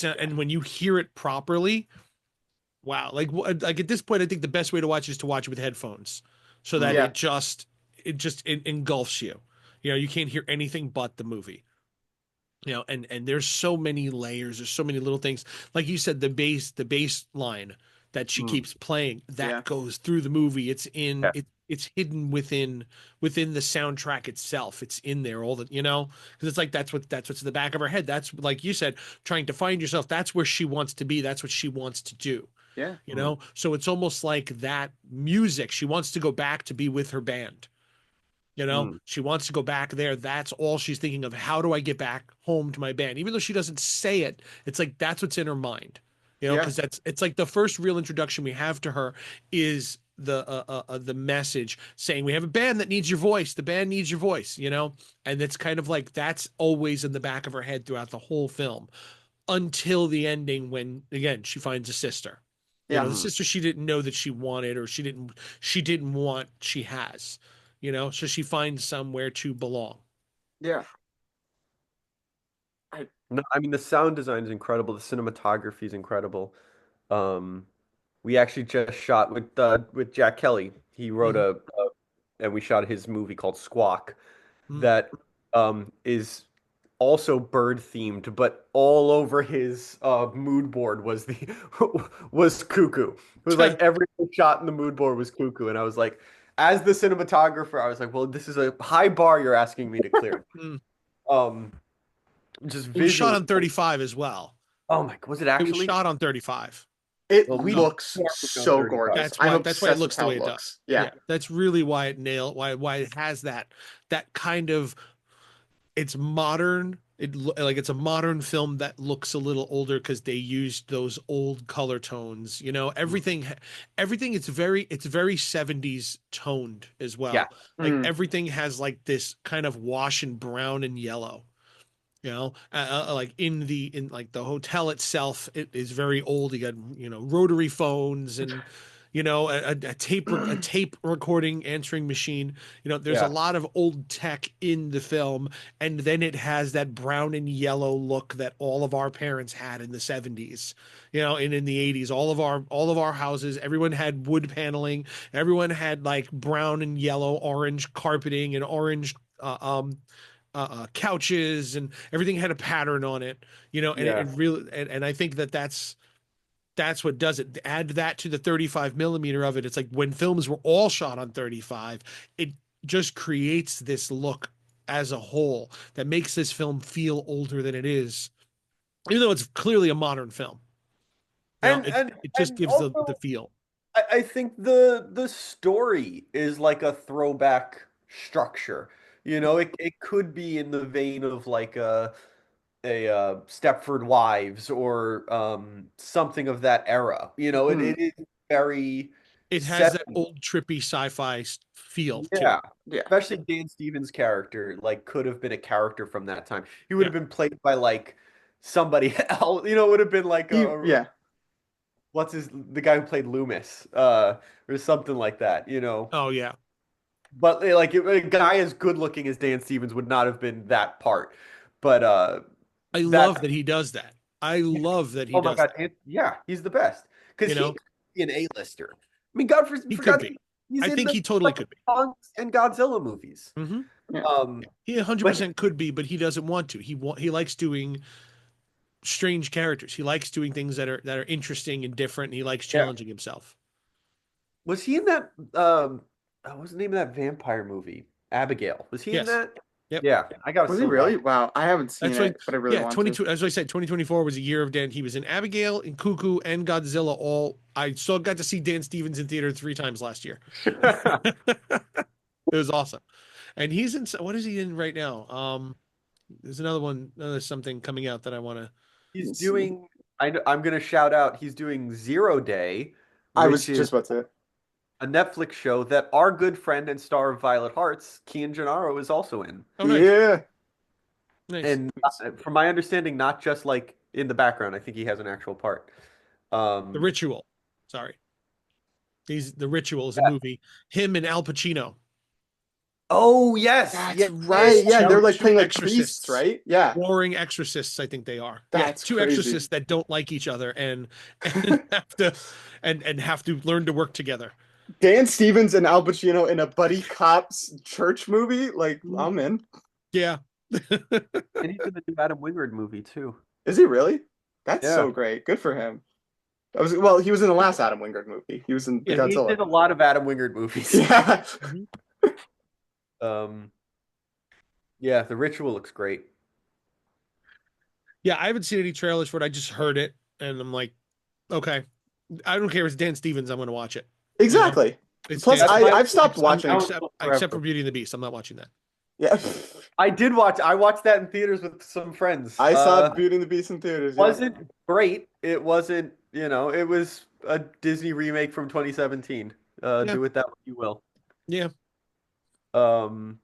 And when you hear it properly, wow. Like at this point, I think the best way to watch is to watch it with headphones so that it engulfs you. You know, you can't hear anything but the movie. You know, and there's so many layers, there's so many little things. Like you said, the bass line that she keeps playing, that goes through the movie. It's hidden within the soundtrack itself. It's in there all the, you know, because it's like that's what's in the back of her head. That's, like you said, trying to find yourself. That's where she wants to be. That's what she wants to do. Yeah. You know, so it's almost like that music. She wants to go back to be with her band. You know, she wants to go back there. That's all she's thinking of. How do I get back home to my band? Even though she doesn't say it, it's like that's what's in her mind. You know, because it's like the first real introduction we have to her is the message saying we have a band that needs your voice. The band needs your voice. You know, and it's kind of like that's always in the back of her head throughout the whole film until the ending when again she finds a sister. You know, the sister she didn't know that she wanted, or she didn't want. She has. You know, so she finds somewhere to belong. Yeah. No, I mean the sound design is incredible. The cinematography is incredible. We actually just shot with Jack Kelly. He wrote and we shot his movie called Squawk that is also bird themed, but all over his mood board was was CUCKOO. It was like every shot in the mood board was CUCKOO, and I was like, as the cinematographer, I was like, well, this is a high bar you're asking me to clear. Just It was shot visually. on 35 as well. Oh my, was it It actually? was shot on 35. It looks so gorgeous. That's why it looks the way it looks. does. Yeah. That's really why why it has that kind of, it's modern. It's a modern film that looks a little older because they used those old color tones. You know, everything it's very 70s toned as well. Yeah. Like everything has like this kind of wash and brown and yellow. You know, like in like the hotel itself, it is very old. You got, you know, rotary phones and, you know, a tape recording answering machine. You know, there's a lot of old tech in the film, and then it has that brown and yellow look that all of our parents had in the 70s. You know, and in the 80s, all of our houses, everyone had wood paneling. Everyone had like brown and yellow, orange carpeting and orange couches, and everything had a pattern on it, you know, and it really, and I think that's what does it. Add that to the 35 millimeter of it. It's like when films were all shot on 35, it just creates this look as a whole that makes this film feel older than it is, even though it's clearly a modern film. You know, it just gives also, the feel. I think the story is like a throwback structure. You know, it could be in the vein of like a Stepford Wives or something of that era. You know, it is very. It has that old trippy sci-fi feel to it. Especially Dan Stevens' character, like could have been a character from that time. He would have been played by like somebody else. You know, it would have been like what's the guy who played Loomis, or something like that. You know. Oh yeah. But like a guy as good looking as Dan Stevens would not have been that part. But I love that he does that. I love that he does. Oh my God, yeah, he's the best because he could be an A-lister. I mean, God he could be. I think he totally could be. And Godzilla movies. He 100% could be, but he doesn't want to. He likes doing strange characters. He likes doing things that are interesting and different. And he likes challenging himself. Was he in that? What was the name of that vampire movie? Abigail. Was he in that? Yep. Yeah, I got. Was he really? Wow, I haven't seen it, but I really want to. As I said, 2024 was a year of Dan. He was in Abigail, in CUCKOO, and Godzilla. All I still got to see Dan Stevens in theater 3 times last year. It was awesome. And he's in, what is he in right now? There's another one, there's something coming out that I want to. He's doing, I'm going to shout out, he's doing Zero Day, I was which is just about to. a Netflix show that our good friend and star of Violet Hearts, Kian Gennaro, is also in. Oh, nice. Yeah. Nice. And from my understanding, not just like in the background. I think he has an actual part. The Ritual. Sorry. The Ritual is a movie. Him and Al Pacino. Oh, yes. That's right. Yeah, they're like playing like priests, right? Yeah. Warring exorcists, I think they are. That's two crazy. Exorcists that don't like each other and have to learn to work together. Dan Stevens and Al Pacino in a buddy cops church movie. Like, I'm in. Yeah. And he's in the new Adam Wingard movie too. Is he really? That's so great. Good for him. He was in the last Adam Wingard movie. He was in Godzilla. He did a lot of Adam Wingard movies. Yeah. Yeah, The Ritual looks great. Yeah, I haven't seen any trailers for it. I just heard it, and I'm like, okay, I don't care if it's Dan Stevens. I'm going to watch it. Exactly. Plus, I've stopped watching. Except for Beauty and the Beast. I'm not watching that. Yeah. I watched that in theaters with some friends. I saw Beauty and the Beast in theaters. It wasn't great. It wasn't, it was a Disney remake from 2017. Do with that what you will. Yeah. Oh,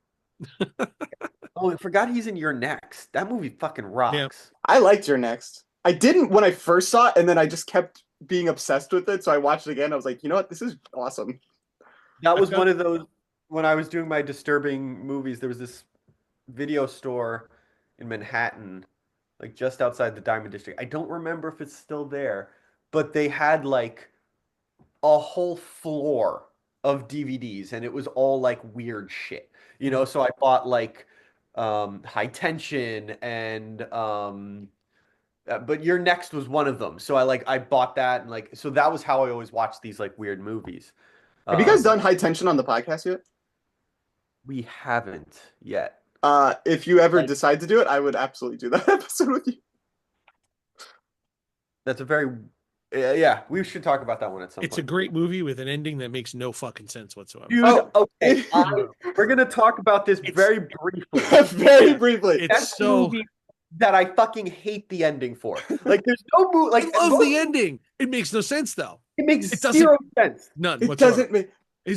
I forgot he's in Your Next. That movie fucking rocks. Yeah. I liked Your Next. I didn't when I first saw it, and then I just kept being obsessed with it. So I watched it again. I was like, you know what? This is awesome. That was one of those, when I was doing my disturbing movies, there was this video store in Manhattan, like just outside the Diamond District. I don't remember if it's still there, but they had like a whole floor of DVDs, and it was all like weird shit. So I bought like High Tension and but Your Next was one of them. So I bought that, and so that was how I always watched these like weird movies. Have you guys done High Tension on the podcast yet? We haven't yet. If you ever decide to do it, I would absolutely do that episode with you. That's a very we should talk about that one at some point. It's a great movie with an ending that makes no fucking sense whatsoever. Dude, okay. We're going to talk about this very briefly. Very briefly. That's so movie that I fucking hate the ending for. Like, there's no movie. Like, I love the ending. It makes no sense, though. It makes zero sense. None it whatsoever. Doesn't make...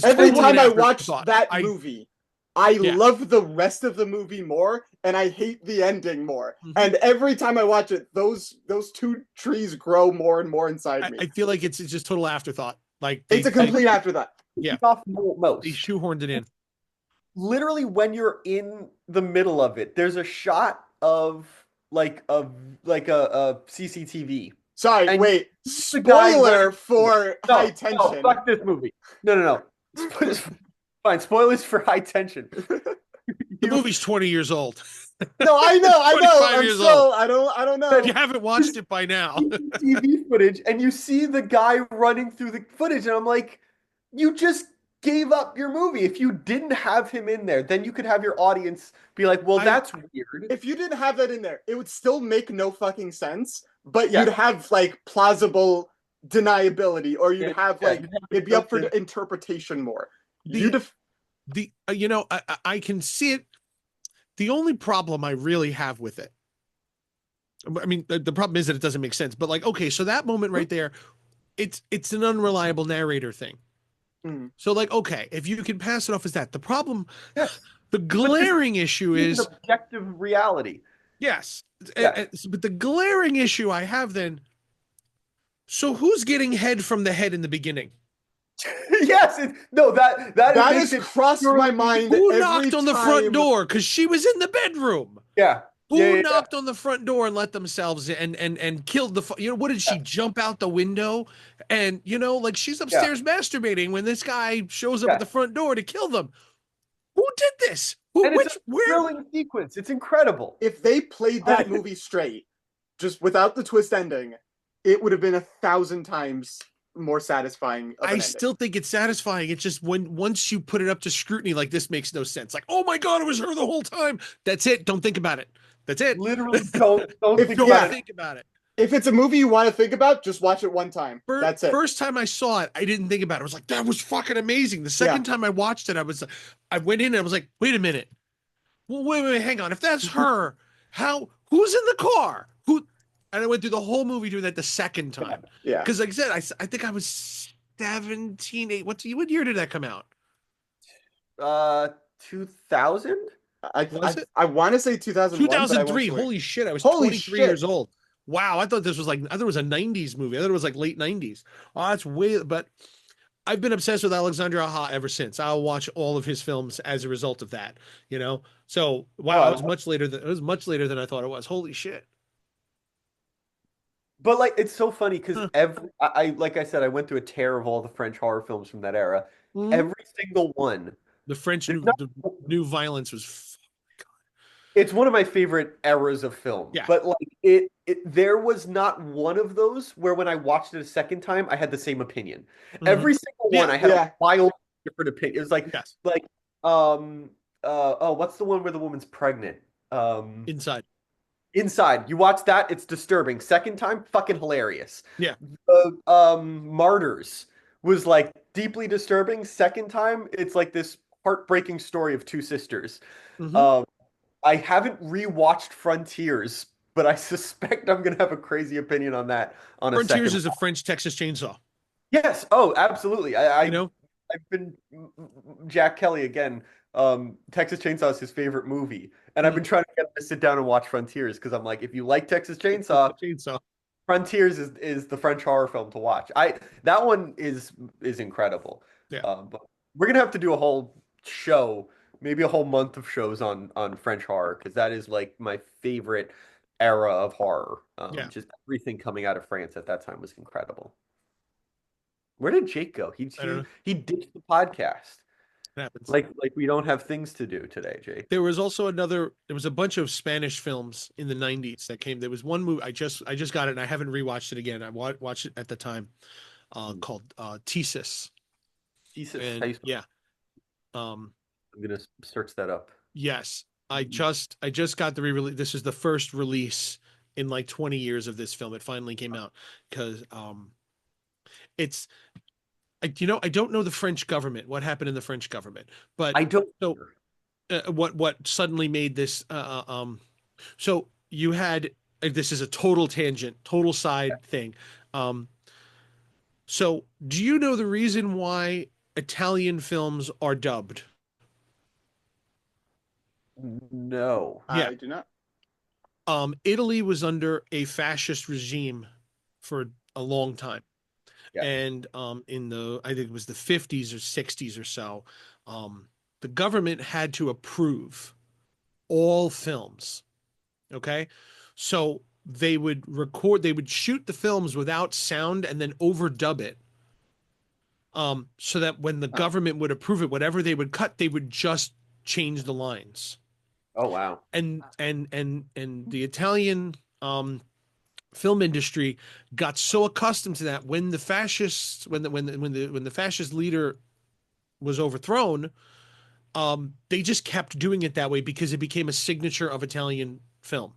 Every time I watch that movie, I love the rest of the movie more, and I hate the ending more. Mm-hmm. And every time I watch it, those two trees grow more and more inside me. I feel like it's just total afterthought. Like it's a complete afterthought. Yeah, most. They shoehorned it in. Literally, when you're in the middle of it, there's a shot of like a CCTV. Sorry, and wait. Spoiler for High Tension. No, fuck this movie. No. Fine, spoilers for High Tension. The movie's 20 years old. No, I know. I don't know. You haven't watched it by now. TV footage, and you see the guy running through the footage, and I'm like, you just gave up your movie. If you didn't have him in there, then you could have your audience be like, well, that's weird. If you didn't have that in there, it would still make no fucking sense, but you'd have like plausible deniability, or you'd have like it'd be up for interpretation more. I can see it. The only problem I really have with it, I mean, the problem is that it doesn't make sense. But like, okay, so that moment right there, it's an unreliable narrator thing. Mm. So like, okay, if you can pass it off as that, the problem, the glaring issue is objective reality. Yes, but the glaring issue I have then. So who's getting head from the head in the beginning? Yes, that has crossed my mind. Who knocked on the front door? Because she was in the bedroom. Yeah. Who knocked on the front door and let themselves in and killed the? What did she jump out the window? And like she's upstairs masturbating when this guy shows up at the front door to kill them. Who did this? It's a thrilling sequence. It's incredible. If they played that movie straight, just without the twist ending, it would have been 1,000 times more satisfying. I still think it's satisfying. It's just once you put it up to scrutiny, like this makes no sense. Like, oh my God, it was her the whole time. That's it. Don't think about it. That's it. Literally don't think about it. Think about it. If it's a movie you want to think about, just watch it one time. That's it. First time I saw it, I didn't think about it. I was like, that was fucking amazing. The second time I watched it, I went in and I was like, wait a minute. Well, wait, hang on. If that's her, who's in the car? And I went through the whole movie doing that the second time. Yeah. Because like I said, I think I was 17, what year did that come out? 2000? I want to say 2001. 2003. Holy shit. I was 23 years old. Wow. I thought it was a 90s movie. I thought it was like late 90s. Oh, that's but I've been obsessed with Alexandre Aja ever since. I'll watch all of his films as a result of that, you know? So, wow, it was much later than I thought it was. Holy shit. But like, it's so funny because like I said, I went through a tear of all the French horror films from that era. Mm-hmm. Every single one. The new violence was. It's one of my favorite eras of film. Yeah. But like there was not one of those where when I watched it a second time, I had the same opinion. Mm-hmm. Every single one, I had a wild different opinion. It was like, what's the one where the woman's pregnant? Inside. You watch that, it's disturbing. Second time, fucking hilarious. Yeah. Martyrs was like deeply disturbing. Second time, it's like this heartbreaking story of two sisters. Mm-hmm. I haven't rewatched Frontiers, but I suspect I'm gonna have a crazy opinion on that. Frontiers is a French Texas Chainsaw. Yes. Oh, absolutely. I've been Jack Kelly again. Texas Chainsaw is his favorite movie, and I've been trying to get him to sit down and watch Frontiers because I'm like, if you like Texas Chainsaw, Frontiers is the French horror film to watch. That one is incredible. Yeah. But we're gonna have to do a whole show, maybe a whole month of shows on French horror because that is like my favorite era of horror. Just everything coming out of France at that time was incredible. Where did Jake go? He ditched the podcast. It happens. Like we don't have things to do today, Jake. There was also there was a bunch of Spanish films in the 90s that came. There was one movie I just got it and I haven't rewatched it again. I watched it at the time called Thesis. Thesis. And, yeah. I'm gonna search that up. Yes. I just got the re-release. This is the first release in like 20 years of this film. It finally came out because it's I don't know the French government, what happened in the French government, but I don't know what suddenly made this. So you had, this is a total tangent, total side thing. So do you know the reason why Italian films are dubbed? No, I do not. Italy was under a fascist regime for a long time. Yeah. And in I think it was the 50s or 60s or so, the government had to approve all films. Okay. So they would shoot the films without sound and then overdub it. So that when the government would approve it, whatever they would cut, they would just change the lines. Oh, wow. And the Italian film industry got so accustomed to that when the fascists when the fascist leader was overthrown, they just kept doing it that way because it became a signature of Italian film.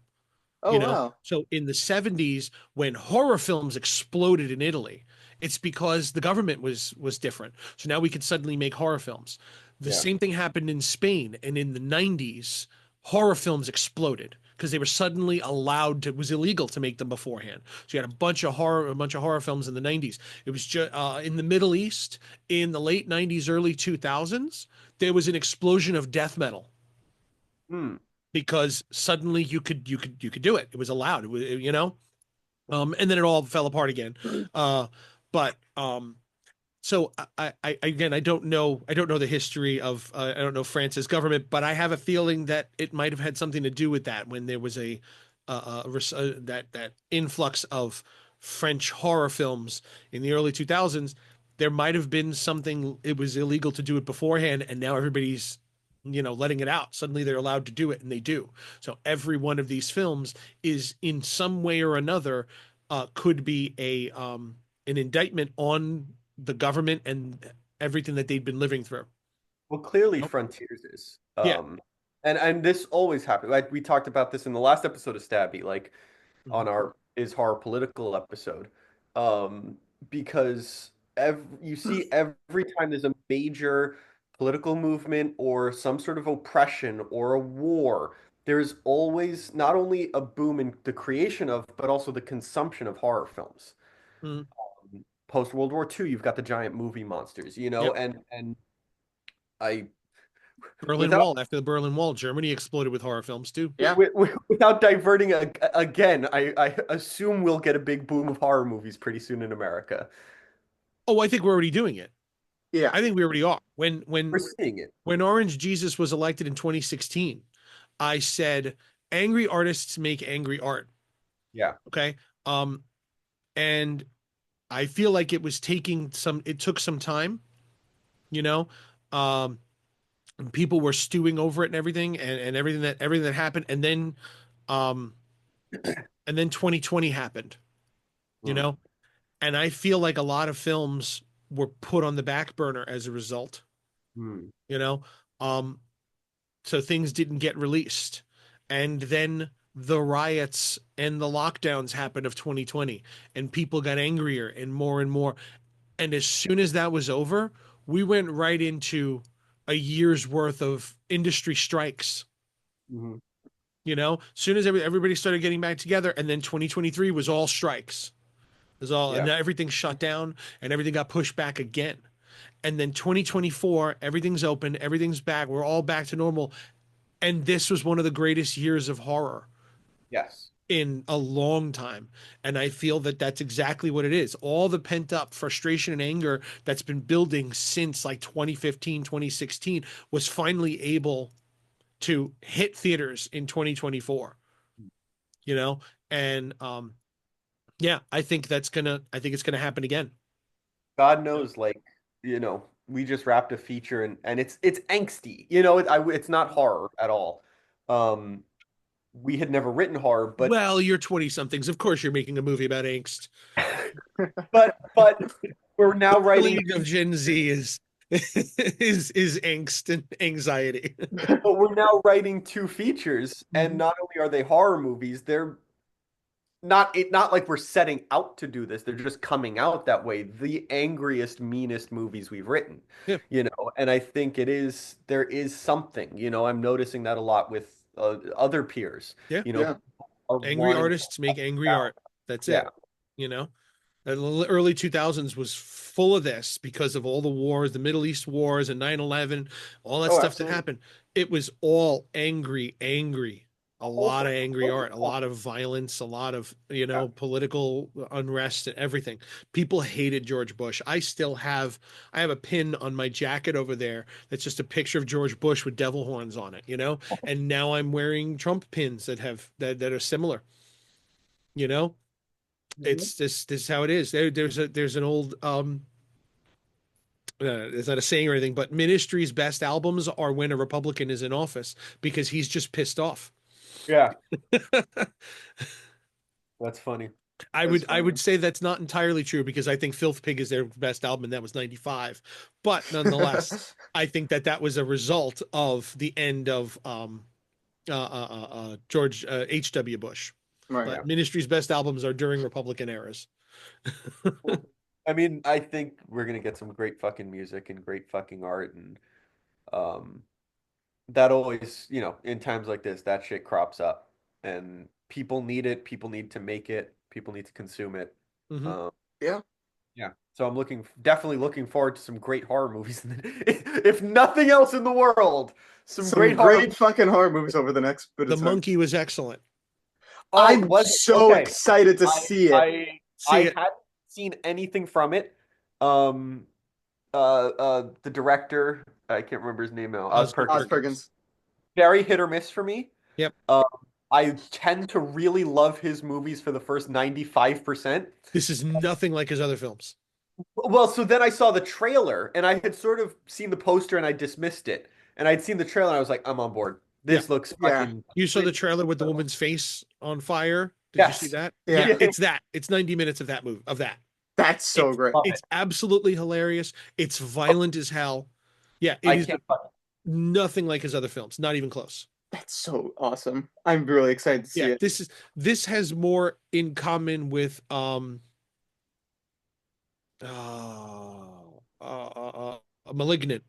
Oh, wow. So in the 70s, when horror films exploded in Italy, it's because the government was different. So now we could suddenly make horror films. The same thing happened in Spain, and in the 90s, horror films exploded because they were suddenly allowed to. It was illegal to make them beforehand. So you had a bunch of horror films in the 90s. It was just in the Middle East in the late 90s, early 2000s. There was an explosion of death metal. Because suddenly you could do it. It was allowed. It was, and then it all fell apart again. So I don't know the history of I don't know France's government, but I have a feeling that it might have had something to do with that when there was that influx of French horror films in the early 2000s. There might have been something. It was illegal to do it beforehand, and now everybody's letting it out. Suddenly they're allowed to do it, and they do. So every one of these films is in some way or another could be an indictment on the government and everything that they'd been living through. Well, clearly Frontiers is. And this always happened. Like we talked about this in the last episode of Stabby, like on our is horror political episode, because you see every time there's a major political movement or some sort of oppression or a war, there's always not only a boom in the creation of, but also the consumption of horror films. Mm. Post World War II, you've got the giant movie monsters, you know, Yep. and I Berlin Wall. After the Berlin Wall, Germany exploded with horror films too. Yeah. Without diverting again, I assume we'll get a big boom of horror movies pretty soon in America. Oh, I think we're already doing it. Yeah. I think we already are. We're seeing it. When Orange Jesus was elected in 2016, I said, angry artists make angry art. Yeah. Okay. And I feel like it took some time, you know. People were stewing over it and everything, and everything that happened, and then 2020 happened, you know, and I feel like a lot of films were put on the back burner as a result, you know, so things didn't get released, and then the riots and the lockdowns happened of 2020, and people got angrier and more, and as soon as that was over, we went right into a year's worth of industry strikes. You know, as soon as everybody started getting back together, and then 2023 was all strikes. It was all, and everything shut down and everything got pushed back again. And then 2024, everything's open, everything's back. We're all back to normal. And this was one of the greatest years of horror. Yes. In a long time. And I feel that that's exactly what it is. All the pent up frustration and anger that's been building since like 2015, 2016 was finally able to hit theaters in 2024, you know? And, yeah, I think it's going to happen again. God knows, like, you know, we just wrapped a feature and it's angsty, you know, it's not horror at all. We had never written horror, but well, you're 20 somethings. Of course you're making a movie about angst. but we're now writing League of Gen Z is angst and anxiety. But we're now writing 2 features, and not only are they horror movies, they're not like we're setting out to do this. They're just coming out that way. The angriest, meanest movies we've written. Yeah. You know, and I think there is something, you know, I'm noticing that a lot with other peers. Yeah. You know, angry artists make angry art. That's it. You know, the early 2000s was full of this because of all the wars, the Middle East wars and 9/11, all that stuff that happened. It was all angry, a lot of angry art, a lot of violence, a lot of, you know, political unrest and everything. People hated George Bush. I have a pin on my jacket over there that's just a picture of George Bush with devil horns on it, you know? And now I'm wearing Trump pins that are similar, you know? It's this is how it is. There's an old it's not a saying or anything, but Ministry's best albums are when a Republican is in office because he's just pissed off. Yeah. That's funny. I would say that's not entirely true because I think Filth Pig is their best album and that was 95. But nonetheless, I think that was a result of the end of George H.W. Bush. Right. But Ministry's best albums are during Republican eras. I mean, I think we're gonna get some great fucking music and great fucking art, and that always, you know, in times like this, that shit crops up, and people need it. People need to make it. People need to consume it. Yeah. So I'm definitely looking forward to some great horror movies. If nothing else in the world, some great fucking horror movies over the next bit of time. The Monkey was excellent. I'm so excited to see it. I hadn't seen anything from it. The director, I can't remember his name now. Oz Perkins. Very hit or miss for me. Yep. I tend to really love his movies for the first 95%. This is nothing like his other films. Well, so then I saw the trailer, and I had sort of seen the poster, and I dismissed it. And I'd seen the trailer, and I was like, I'm on board. This looks fucking... You saw the trailer with the woman's face on fire? Did you see that? Yeah. It's that. It's 90 minutes of that movie, of that. That's so great. It's absolutely hilarious. It's violent as hell. Yeah, it is nothing like his other films. Not even close. That's so awesome. I'm really excited to see Yeah, it. this has more in common with Malignant.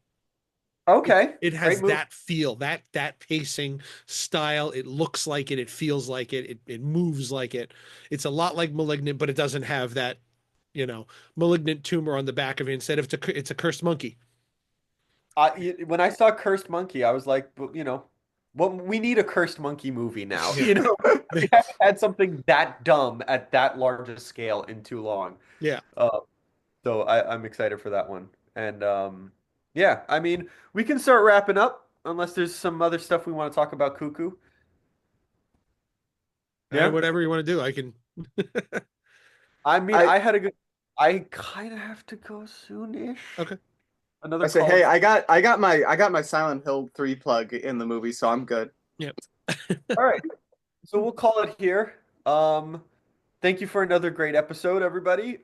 Okay, It great has move. that feel, that pacing style. It looks like it. It feels like it. It moves like it. It's a lot like Malignant, but it doesn't have that, malignant tumor on the back of it. Instead of it's a cursed monkey. When I saw Cursed Monkey, I was like, well, we need a Cursed Monkey movie now. Yeah. We haven't had something that dumb at that large a scale in too long. Yeah. So I'm excited for that one. And yeah, I mean, we can start wrapping up unless there's some other stuff we want to talk about CUCKOO. Yeah. Whatever you want to do, I can. I mean, I I kind of have to go soon-ish. Okay. Another I say, call. hey, I got my Silent Hill 3 plug in the movie, so I'm good. Yep. All right. So we'll call it here. Thank you for another great episode, everybody.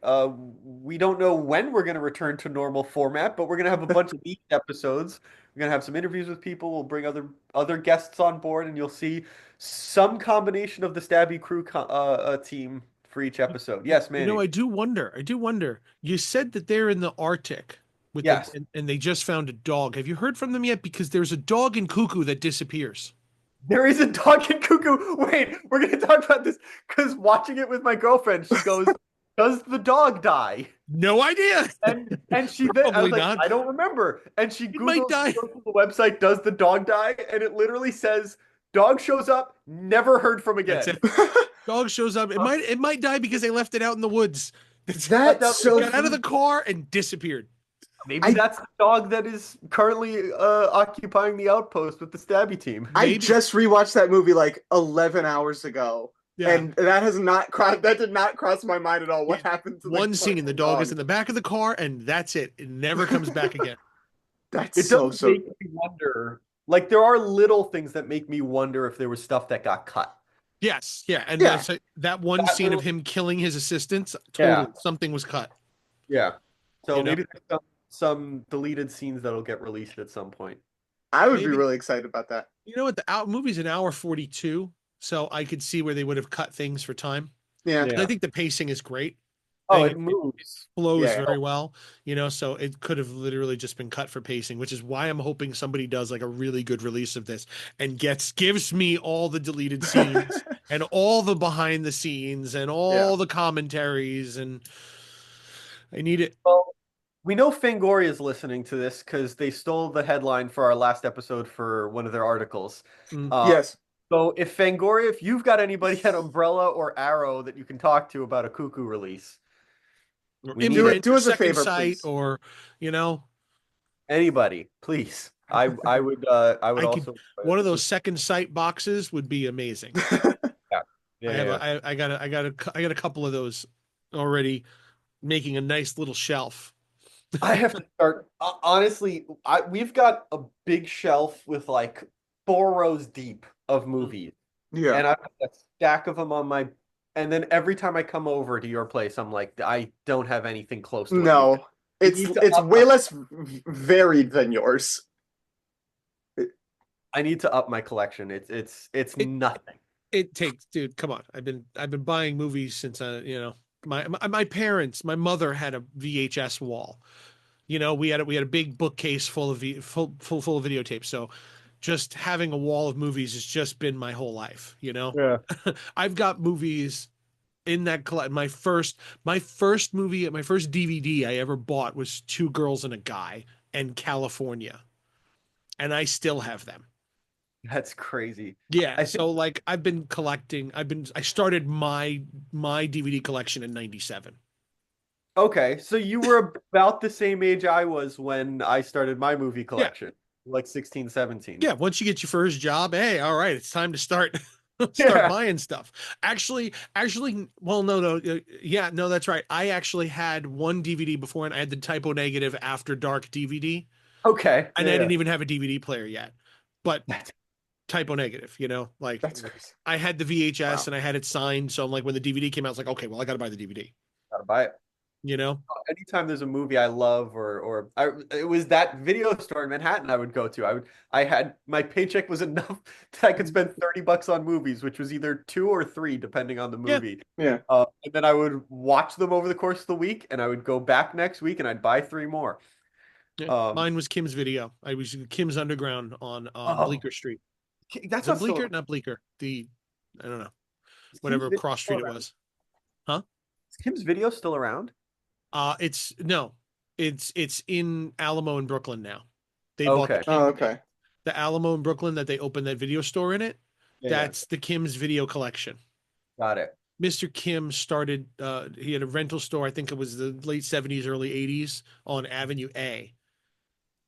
We don't know when we're going to return to normal format, but we're going to have a bunch of each episodes. We're going to have some interviews with people. We'll bring other guests on board, and you'll see some combination of the Stabby crew team for each episode. Yes, Manny. I do wonder. I do wonder. You said that they're in the Arctic with Yes. and they just found a dog. Have you heard from them yet? Because there's a dog in CUCKOO that disappears. There is a dog in CUCKOO. Wait, we're going to talk about this because watching it with my girlfriend, she goes, "Does the dog die?" No idea. And she then I was Probably like, not. "I don't remember." And she might Googles die. goes to the website, "Does the dog die?" And it literally says, "Dog shows up, never heard from again." That's it. Dog shows up. It might die because they left it out in the woods. That's It so Got out of the car and disappeared. Maybe that's the dog that is currently occupying the outpost with the Stabby team. I Maybe. just rewatched that movie like 11 hours ago. Yeah. And that did not cross my mind at all. What happened to One the scene, the dog is in the back of the car, and that's it. It never comes back again. That's It so does make me wonder. Like there are little things that make me wonder if there was stuff that got cut. Yes, yeah, and Yeah. that one That scene of little- him killing his assistants, Yeah. totally something was cut. Yeah. So You know? maybe there's some deleted scenes that'll get released at some point. I would be Maybe. really excited about that. You know what? The movie's an hour 42, so I could see where they would have cut things for time. Yeah. Yeah. I think the pacing is great. Oh, I it think moves. flows Yeah. very well, so it could have literally just been cut for pacing, which is why I'm hoping somebody does like a really good release of this and gives me all the deleted scenes and all the behind the scenes and all the commentaries, and I need it. Well, we know Fangoria is listening to this because they stole the headline for our last episode for one of their articles. Yes. So if Fangoria, if you've got anybody at Umbrella or Arrow that you can talk to about a CUCKOO release, we need Do it. it. Do us a Second favor, Sight, please. or Anybody, please. I would also one of those Second Sight boxes would be amazing. Yeah. I got a couple of those already, making a nice little shelf. I have to start. Honestly, we've got a big shelf with like 4 rows deep of movies, Yeah. and I've got a stack of them on my. And then every time I come over to your place, I'm like, I don't have anything close to what you No. got. It's You need to up way my- less varied than yours. I need to up my collection. It's nothing. It takes, dude. Come on. I've been buying movies since my parents, my mother had a VHS wall. We had a big bookcase full of full of videotapes. So just having a wall of movies has just been my whole life. Yeah. I've got movies in that collect. My first movie, my first DVD I ever bought was Two Girls and a Guy and California, and I still have them. That's crazy. Yeah, I think- so like I've been collecting. I started my DVD collection in '97. Okay, so you were about the same age I was when I started my movie collection, like 16, 17. Yeah, once you get your first job, hey, all right, it's time to start Yeah. buying stuff. Actually, well, no, yeah, no, that's right. I actually had one DVD before, and I had the Typo Negative After Dark DVD, Okay. and Yeah, I didn't even have a DVD player yet. But That's- Typo Negative, like That's crazy. I had the VHS Wow. and I had it signed. So I'm like, when the DVD came out, I was like, okay, well, I got to buy the DVD. Gotta buy it. you know? Anytime there's a movie I love it was that video store in Manhattan I would go to. I had my paycheck was enough that I could spend $30 on movies, which was either two or three depending on the Yeah. movie. Yeah. And then I would watch them over the course of the week, and I would go back next week and I'd buy three more. Yeah. Mine was Kim's Video. I was Kim's Underground on Bleecker Street. That's Is it not Bleecker? still Not Bleecker. I don't know. is Whatever Kim's cross street it was. Huh? Is Kim's Video still around? It's no. It's in Alamo in Brooklyn now. They bought Okay. the Alamo in Brooklyn that they opened that video store in it. Yeah, That's the Kim's Video collection. got it. Mr. Kim started he had a rental store, I think it was the late 70s, early 80s on Avenue A.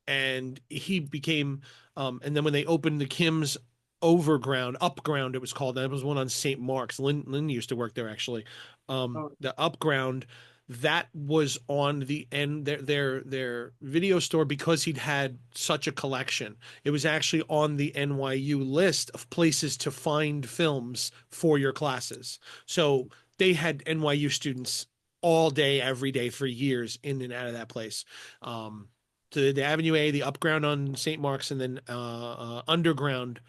And he became and then when they opened the Kim's Upground, it was called. That was one on St. Mark's. Lynn used to work there actually. The Upground, that was on the end their video store because he'd had such a collection. It was actually on the NYU list of places to find films for your classes. So they had NYU students all day, every day for years in and out of that place. To the Avenue A, the Upground on St. Mark's, and then Underground.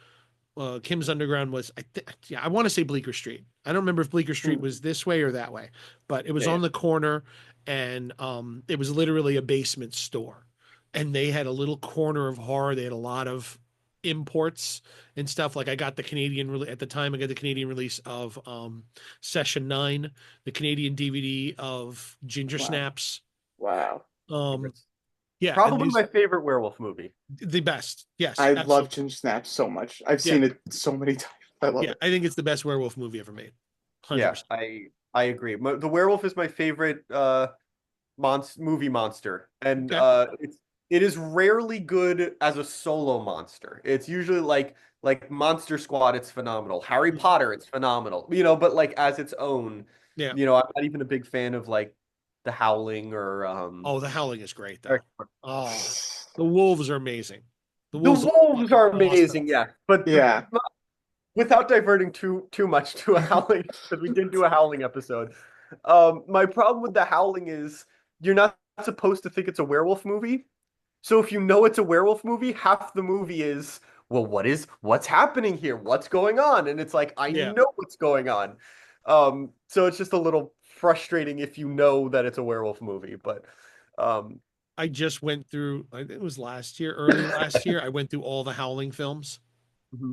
Kim's Underground was, I want to say Bleecker Street. I don't remember if Bleecker Street was this way or that way, but it was on the corner, and it was literally a basement store. And they had a little corner of horror. They had a lot of imports and stuff. Like I got the at the time, I got the Canadian release of Session 9, the Canadian DVD of Ginger Snaps. Wow. Yeah, probably my favorite werewolf movie. The best, yes. I love Ginger Snaps so much. I've seen it so many times. I love it. I think it's the best werewolf movie ever made. 100%. Yeah, I agree. The werewolf is my favorite movie monster, and it is rarely good as a solo monster. It's usually like Monster Squad. It's phenomenal. Harry Potter. It's phenomenal. But like as its own. Yeah. I'm not even a big fan of like The Howling or The Howling is great though. The wolves are amazing. The wolves are amazing, yeah. But yeah, without diverting too much to a Howling, because we did do a Howling episode. My problem with The Howling is you're not supposed to think it's a werewolf movie. So if you know it's a werewolf movie, half the movie is, well, what's happening here? What's going on? And it's like, I know what's going on. So it's just a little frustrating if you know that it's a werewolf movie. But I just went through, I think it was early last year, I went through all the Howling films.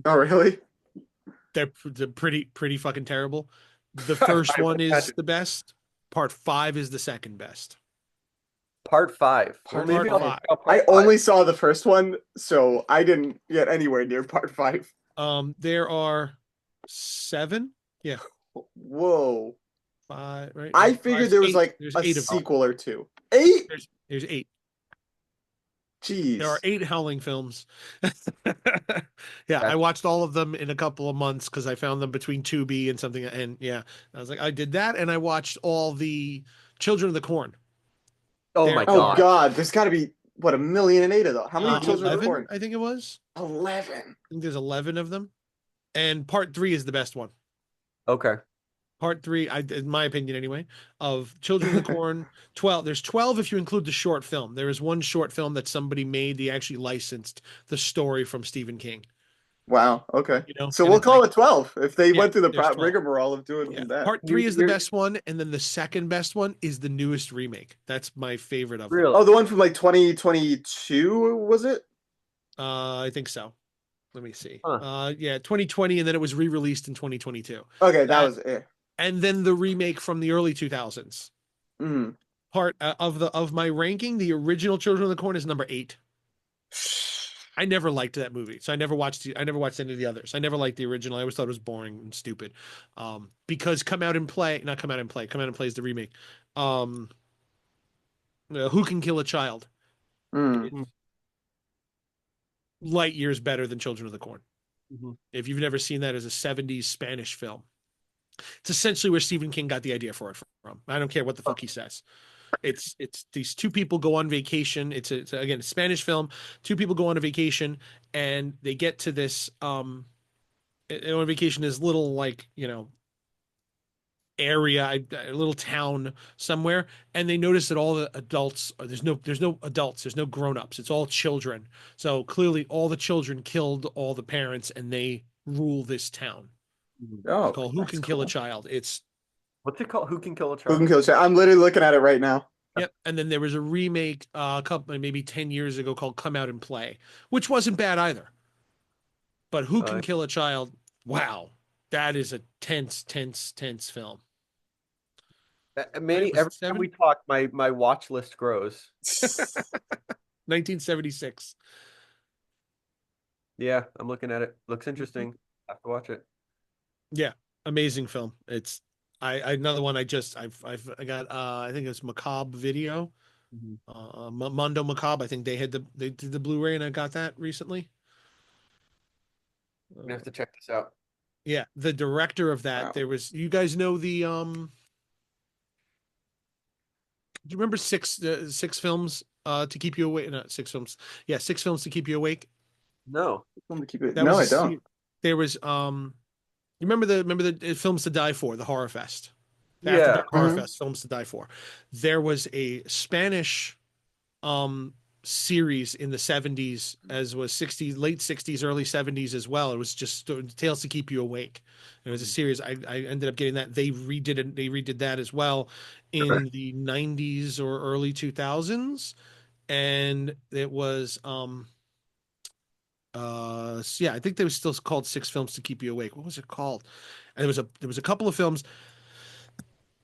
Oh, really? They're pretty fucking terrible. The first one is the best. Part 5 is the second best. Part 5. Part 5. I only saw the first one, so I didn't get anywhere near part 5. There are 7. Yeah. Whoa. 5, right? I figured there was 8. like There's a 8 of them. sequel or 2. 8? There's 8. Jeez. There are 8 Howling films. I watched all of them in a couple of months because I found them between Tubi and something. And I was like, I did that, and I watched all the Children of the Corn. Oh my god! Oh god! There's got to be what 1,000,008 of those. How many Children 11, of the Corn? I think it was 11. I think there's 11 of them, and Part 3 is the best one. Okay. Part 3, in my opinion anyway, of Children of the Corn. 12. There's 12 if you include the short film. There is one short film that somebody made. They actually licensed the story from Stephen King. Wow. Okay. So and we'll call it 12 if they went through the there's 12. rigmarole of doing that. Part 3 is the best one, and then the second best one is the newest remake. That's my favorite of them. Oh, the one from like 2022 was it? I think so. Let me see. 2020, and then it was re-released in 2022. Okay, that was it. And then the remake from the early 2000s. Mm-hmm. Part of my ranking, the original Children of the Corn is number 8. I never liked that movie, so I never watched any of the others. I never liked the original. I always thought it was boring and stupid. Because Come Out and Play is the remake. Who Can Kill a Child? Light years better than Children of the Corn. Mm-hmm. If you've never seen that, as a 70s Spanish film. It's essentially where Stephen King got the idea for it from. I don't care what the fuck he says. It's these two people go on vacation. It's again a Spanish film. Two people go on a vacation and they get to this on vacation, this little area, a little town somewhere, and they notice that all the adults there's no adults, there's no grown-ups, it's all children. So clearly all the children killed all the parents and they rule this town. Oh, It's called Who Can Kill a Child. It's What's it called? Who Can Kill a Who Child? Can Kill a Child? I'm literally looking at it right now. Yep. And then there was a remake a couple maybe 10 years ago called Come Out and Play, which wasn't bad either. But Who Can Kill a Child? Wow. That is a tense film. Manny, every time we talk, my watch list grows. 1976. Yeah, I'm looking at it. Looks interesting. I have to watch it. Yeah, amazing film. It's another one I got I think it's Macabre Video. Mondo Macabre. I think they did the Blu-ray and I got that recently. I'm gonna have to check this out. Yeah, the director of that, there was, you guys know the do you remember six films to keep you awake? Not six films. Yeah, 6 films to keep you awake. No. No, I don't. There was you remember the films to die for, the horror fest. Yeah. Horror fest, films to die for. There was a Spanish series in the 70s, as was 60s, late 60s, early 70s as well. It was just Tales to Keep You Awake. It was a series. I ended up getting that. They redid that as well in the 90s or early 2000s. And it was yeah, I think they were still called 6 Films to Keep You Awake. What was it called? And there was a couple of films.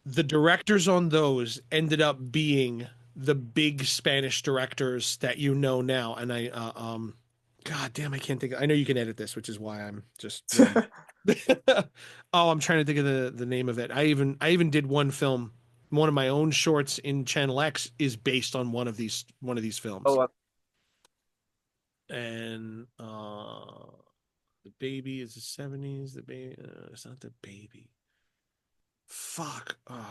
The directors on those ended up being the big Spanish directors that you know now. And God damn, I can't think. I know you can edit this, which is why I'm just. Oh, I'm trying to think of the name of it. I even did one film. One of my own shorts in Channel X is based on one of these films. Oh, and The Baby is the 70s. The Baby, it's not The Baby. Fuck. Let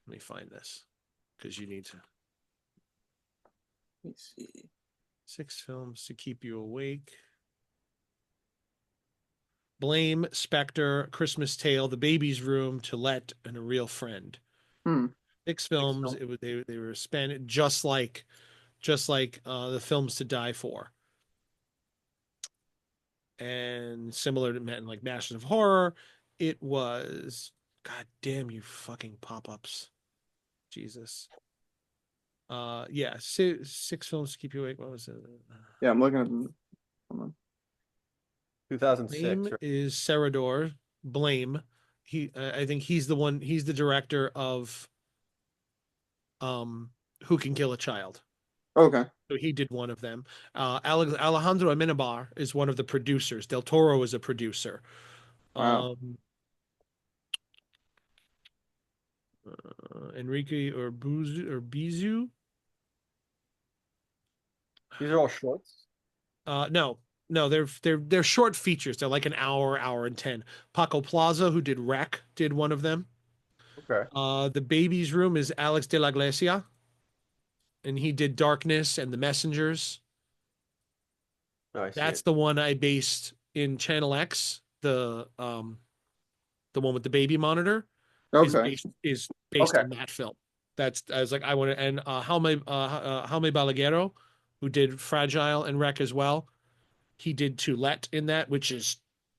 me find this because you need to. Let me see. 6 films to keep you awake. Blame, Spectre, Christmas Tale, The Baby's Room, To Let, and A Real Friend. 6 films. They were Spanish, just like the films to die for. And similar to like Masters of Horror, it was, God damn you fucking pop-ups. Jesus. Yeah, 6 films to keep you awake. What was it? Yeah, I'm looking at them. Hold on. 2006. Blame is Serrano. Blame. I think he's the one. He's the director of Who Can Kill a Child. Okay. So he did one of them. Alejandro Amenabar is one of the producers. Del Toro is a producer. Wow. Enrique or Bizu. These are all shorts. No, they're short features. They're like an hour and 10. Paco Plaza, who did Wreck, did one of them. Okay. The Baby's Room is Alex de la Iglesia, and he did Darkness and The Messengers. Oh, That's the one I based in Channel X. The one with the baby monitor. Okay. Is based on that film. I was like, I want to. And Jaume Balaguero, who did Fragile and Wreck as well, he did To Let in that, which is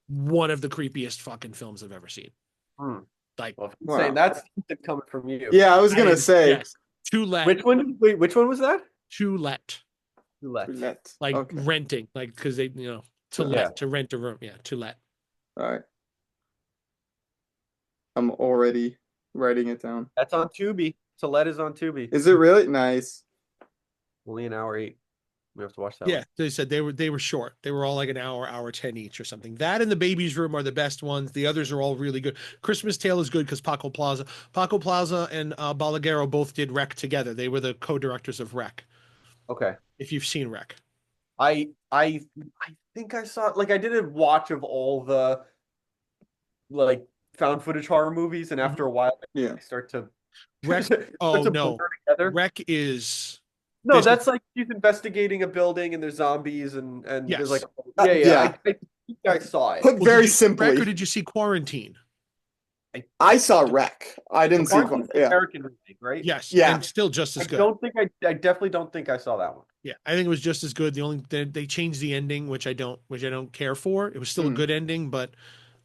one of the creepiest fucking films I've ever seen. Like, saying that's coming from you. Yeah, I was gonna say. Yes, To Let. Which one? Wait, which one was that? To Let. To Let. Like Okay. renting, like because they, to let, to rent a room. Yeah, To Let. All right. I'm already writing it down. That's on Tubi. To Let is on Tubi. Is it really? Nice. Only an hour 8. We have to watch that. Yeah, one. they said they were short. They were all like an hour 10 each or something. That and The Baby's Room are the best ones. The others are all really good. Christmas Tale is good because Paco Plaza and Balaguero both did Wreck together. They were the co-directors of Wreck. Okay. If you've seen Wreck. I think I saw, like, I did a watch of all the like found footage horror movies, and after a while, Yeah. I start to Wreck. start to blur together. Wreck is. No, that's like he's investigating a building and there's zombies and Yes. there's like Yeah. I think I saw it. Put very simply. Wreck, or did you see Quarantine? I saw Wreck. I didn't see. American remake, right? Yes. Yeah. And still just as good. I definitely don't think I saw that one. Yeah, I think it was just as good. They changed the ending, which I don't care for. It was still a good ending, but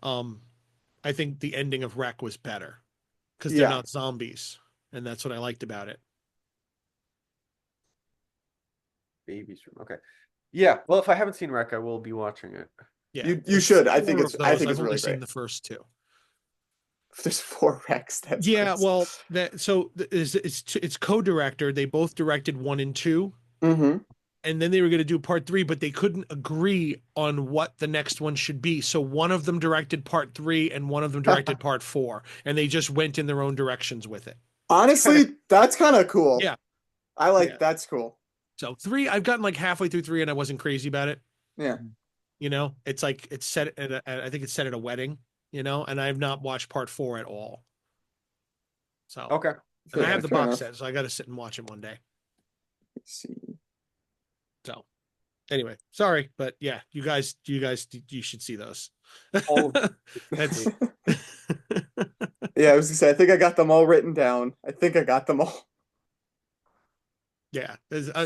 I think the ending of Wreck was better because they're not zombies, and that's what I liked about it. Baby's Room. Okay. Yeah. Well, if I haven't seen Wreck, I will be watching it. Yeah, you should. I think it's I've really only great. seen the first two. There's 4 Wrecks. That's crazy. Oh, Well, it's co-director. They both directed 1 and 2. Mm-hmm. And then they were going to do part 3, but they couldn't agree on what the next one should be. So one of them directed part 3 and one of them directed part 4, and they just went in their own directions with it. Honestly, that's kind of cool. Yeah, I like that's cool. So 3, I've gotten like halfway through 3, and I wasn't crazy about it. Yeah, you know, it's like it's set at I think it's set at a wedding. You know, and I have not watched part 4 at all. So okay, and I have the box set, so I got to sit and watch it one day. Let's see. So anyway, sorry, but yeah, you guys, you should see those. That's yeah, I was gonna say, I think I got them all written down. I think I got them all. Yeah,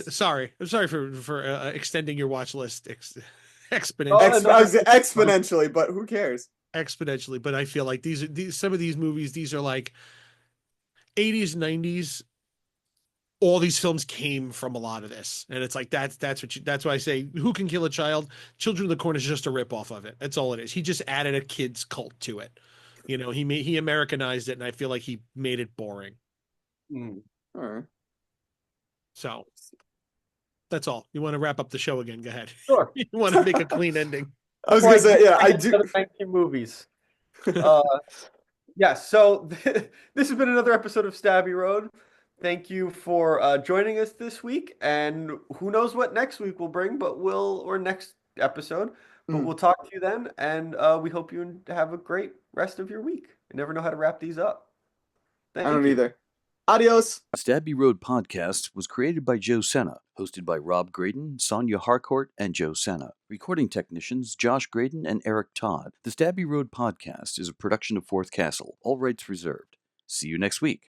sorry. I'm sorry for extending your watch list exponentially. Exponentially, but who cares? Exponentially, but I feel like some of these movies, these are like 80s, 90s. All these films came from a lot of this, and it's like that's why I say Who Can Kill a Child? Children of the Corn is just a ripoff of it. That's all it is. He just added a kid's cult to it. You know, he Americanized it, and I feel like he made it boring. All right. So that's all. You want to wrap up the show again? Go ahead. Sure. You want to make a clean ending? I was gonna say, yeah, I do. 19 movies. Yeah. So this has been another episode of Stabby Road. Thank you for joining us this week, and who knows what next week will bring, or next episode. But we'll talk to you then, and we hope you have a great rest of your week. I never know how to wrap these up. I don't either. Adios. Stabby Road Podcast was created by Joe Senna, hosted by Rob Graydon, Sonia Harcourt, and Joe Senna. Recording technicians Josh Graydon and Eric Todd. The Stabby Road Podcast is a production of Fourth Castle. All rights reserved. See you next week.